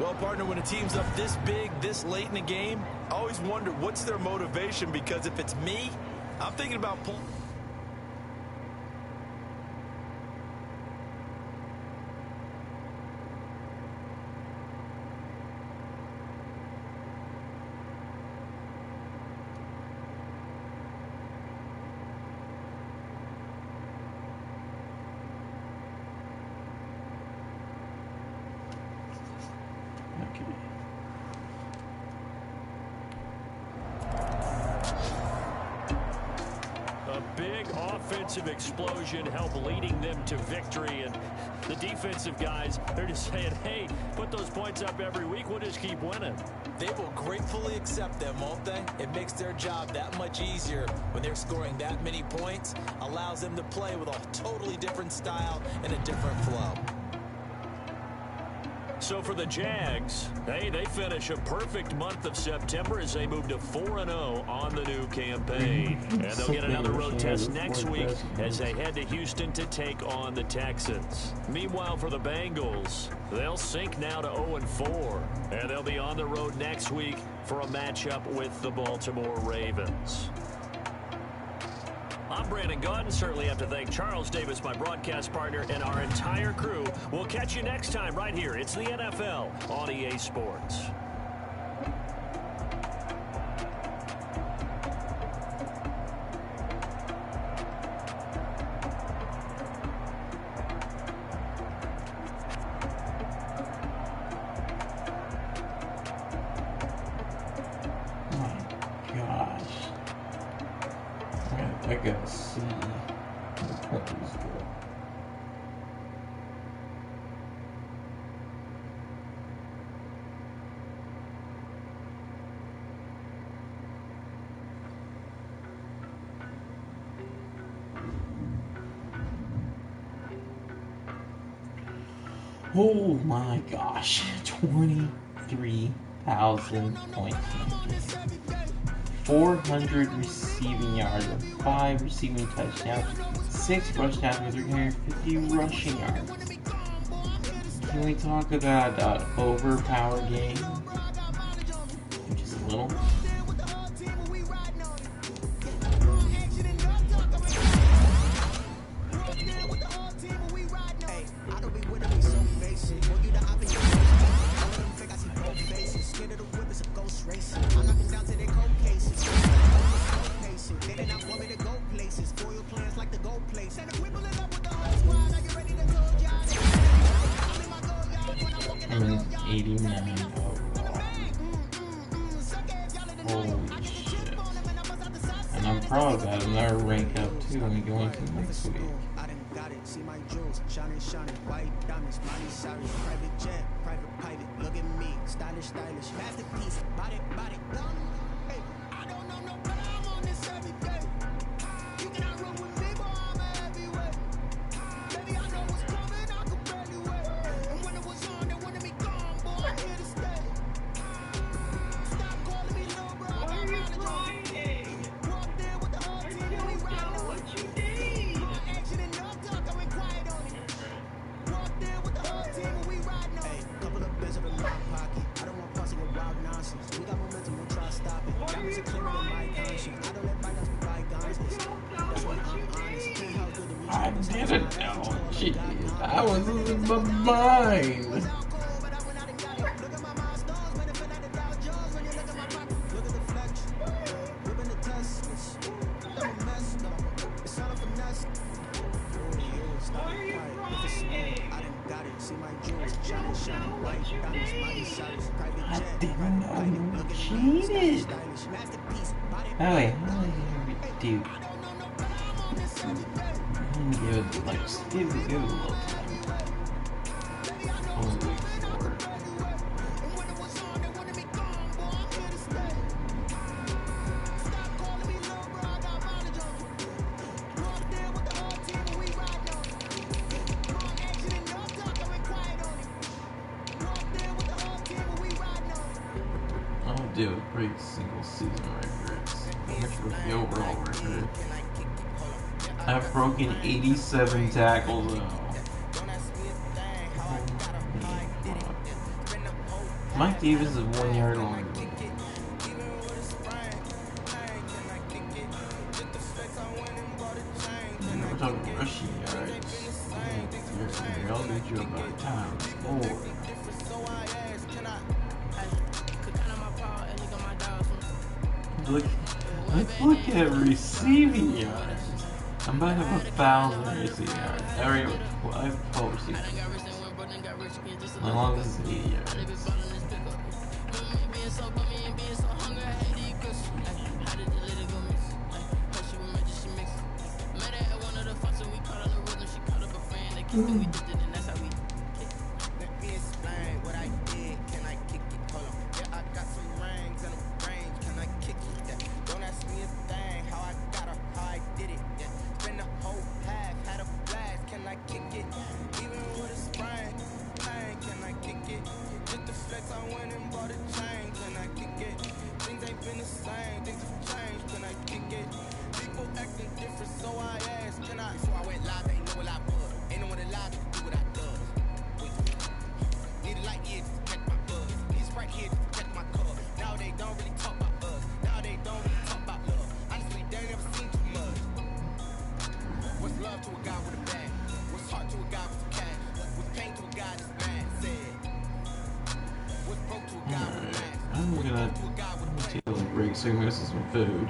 Well, partner, when a team's up this big, this late in the game, I always wonder what's their motivation, because if it's me, I'm thinking about pulling. big offensive explosion help leading them to victory. And the defensive guys, they're just saying, hey, put those points up every week. We'll just keep winning. They will gratefully accept them, won't they? It makes their job that much easier when they're scoring that many points. Allows them to play with a totally different style and a different flow. So for the Jags, hey, they finish a perfect month of September as they move to 4-0 on the new campaign. And they'll get another road test next week as they head to Houston to take on the Texans. Meanwhile, for the Bengals, they'll sink now to 0-4. And they'll be on the road next week for a matchup with the Baltimore Ravens. I'm Brandon Gaudin. Certainly have to thank Charles Davis, my broadcast partner, and our entire crew. We'll catch you next time right here. It's the NFL on EA Sports. I gotta see the Clippers go. Oh my gosh, 23,000 points. 400 receiving yards, 5 receiving touchdowns, 6 rush touchdowns, 350 rushing yards. Can we talk about overpowered game? Just a little. I'm 89 overall. Holy shit. And I'm proud of that. I'm gonna rank up too when we go into next week. See my jewels, shining, white diamonds, Miley Cyrus, private jet, private pilot, look at me, stylish, masterpiece, body, hey, I don't know no better, I'm on this every day, you cannot run with me, boy, I'm a heavyweight, baby, I know what's coming, I can barely wait, and when it was on, they wanted me gone, boy, I'm here to stay, stop calling me little bro, what are you crying? Walk there with the whole team, we riding what you need, more action and no talk, I went quiet on it, walk there with the whole team, we riding on it, couple of bits of a long pocket, I don't want pussy with wild nonsense, we got momentum, we'll try to stop it, diamonds are clearer than my conscience, I don't let bygones be bygones, that's why I'm honest, can't help good to reach I didn't know. Jeez, I was losing my mind. I didn't know you cheated. Oh wait, how did you do? Give it like give it a little time. Only wait for it. I'll do a great single season records. Which was the overall record. I've broken 87 tackles though. Mike Davis is 1 yard longer. We're talking rushing yards. I'll get you about time. Look at receiving yards. I'm about to have 1,000 receiving yards. I have 12 receiving yards. My longest is 80 yards. we did it, and that's how we kick. Let me explain what I did. Can I kick it? Hold on. Yeah, I got some rings and a range. Can I kick it? Yeah. Don't ask me a thing. How I got her, how I did it. Yeah. Spend the whole path, had a blast. Can I kick it? Even with a sprain, pain. Can I kick it? Just the flex, I went and bought a chain. Can I kick it? Things ain't been the same. Things have changed. Can I kick it? People acting different, so I asked. Can I? Before I went live, ain't know what I was. Ain't no one alive to do what I does. Need a light here just to catch my buzz. Need right here just to catch my cuz. Now they don't really talk about us. Now they don't really talk about love. Honestly, they ain't never seen too much. What's love to a guy with a bag? What's heart to a guy with cash? What's pain to a guy that's mad? Said. What's broke to a guy with a mask? I'm gonna take a break so I can get some food.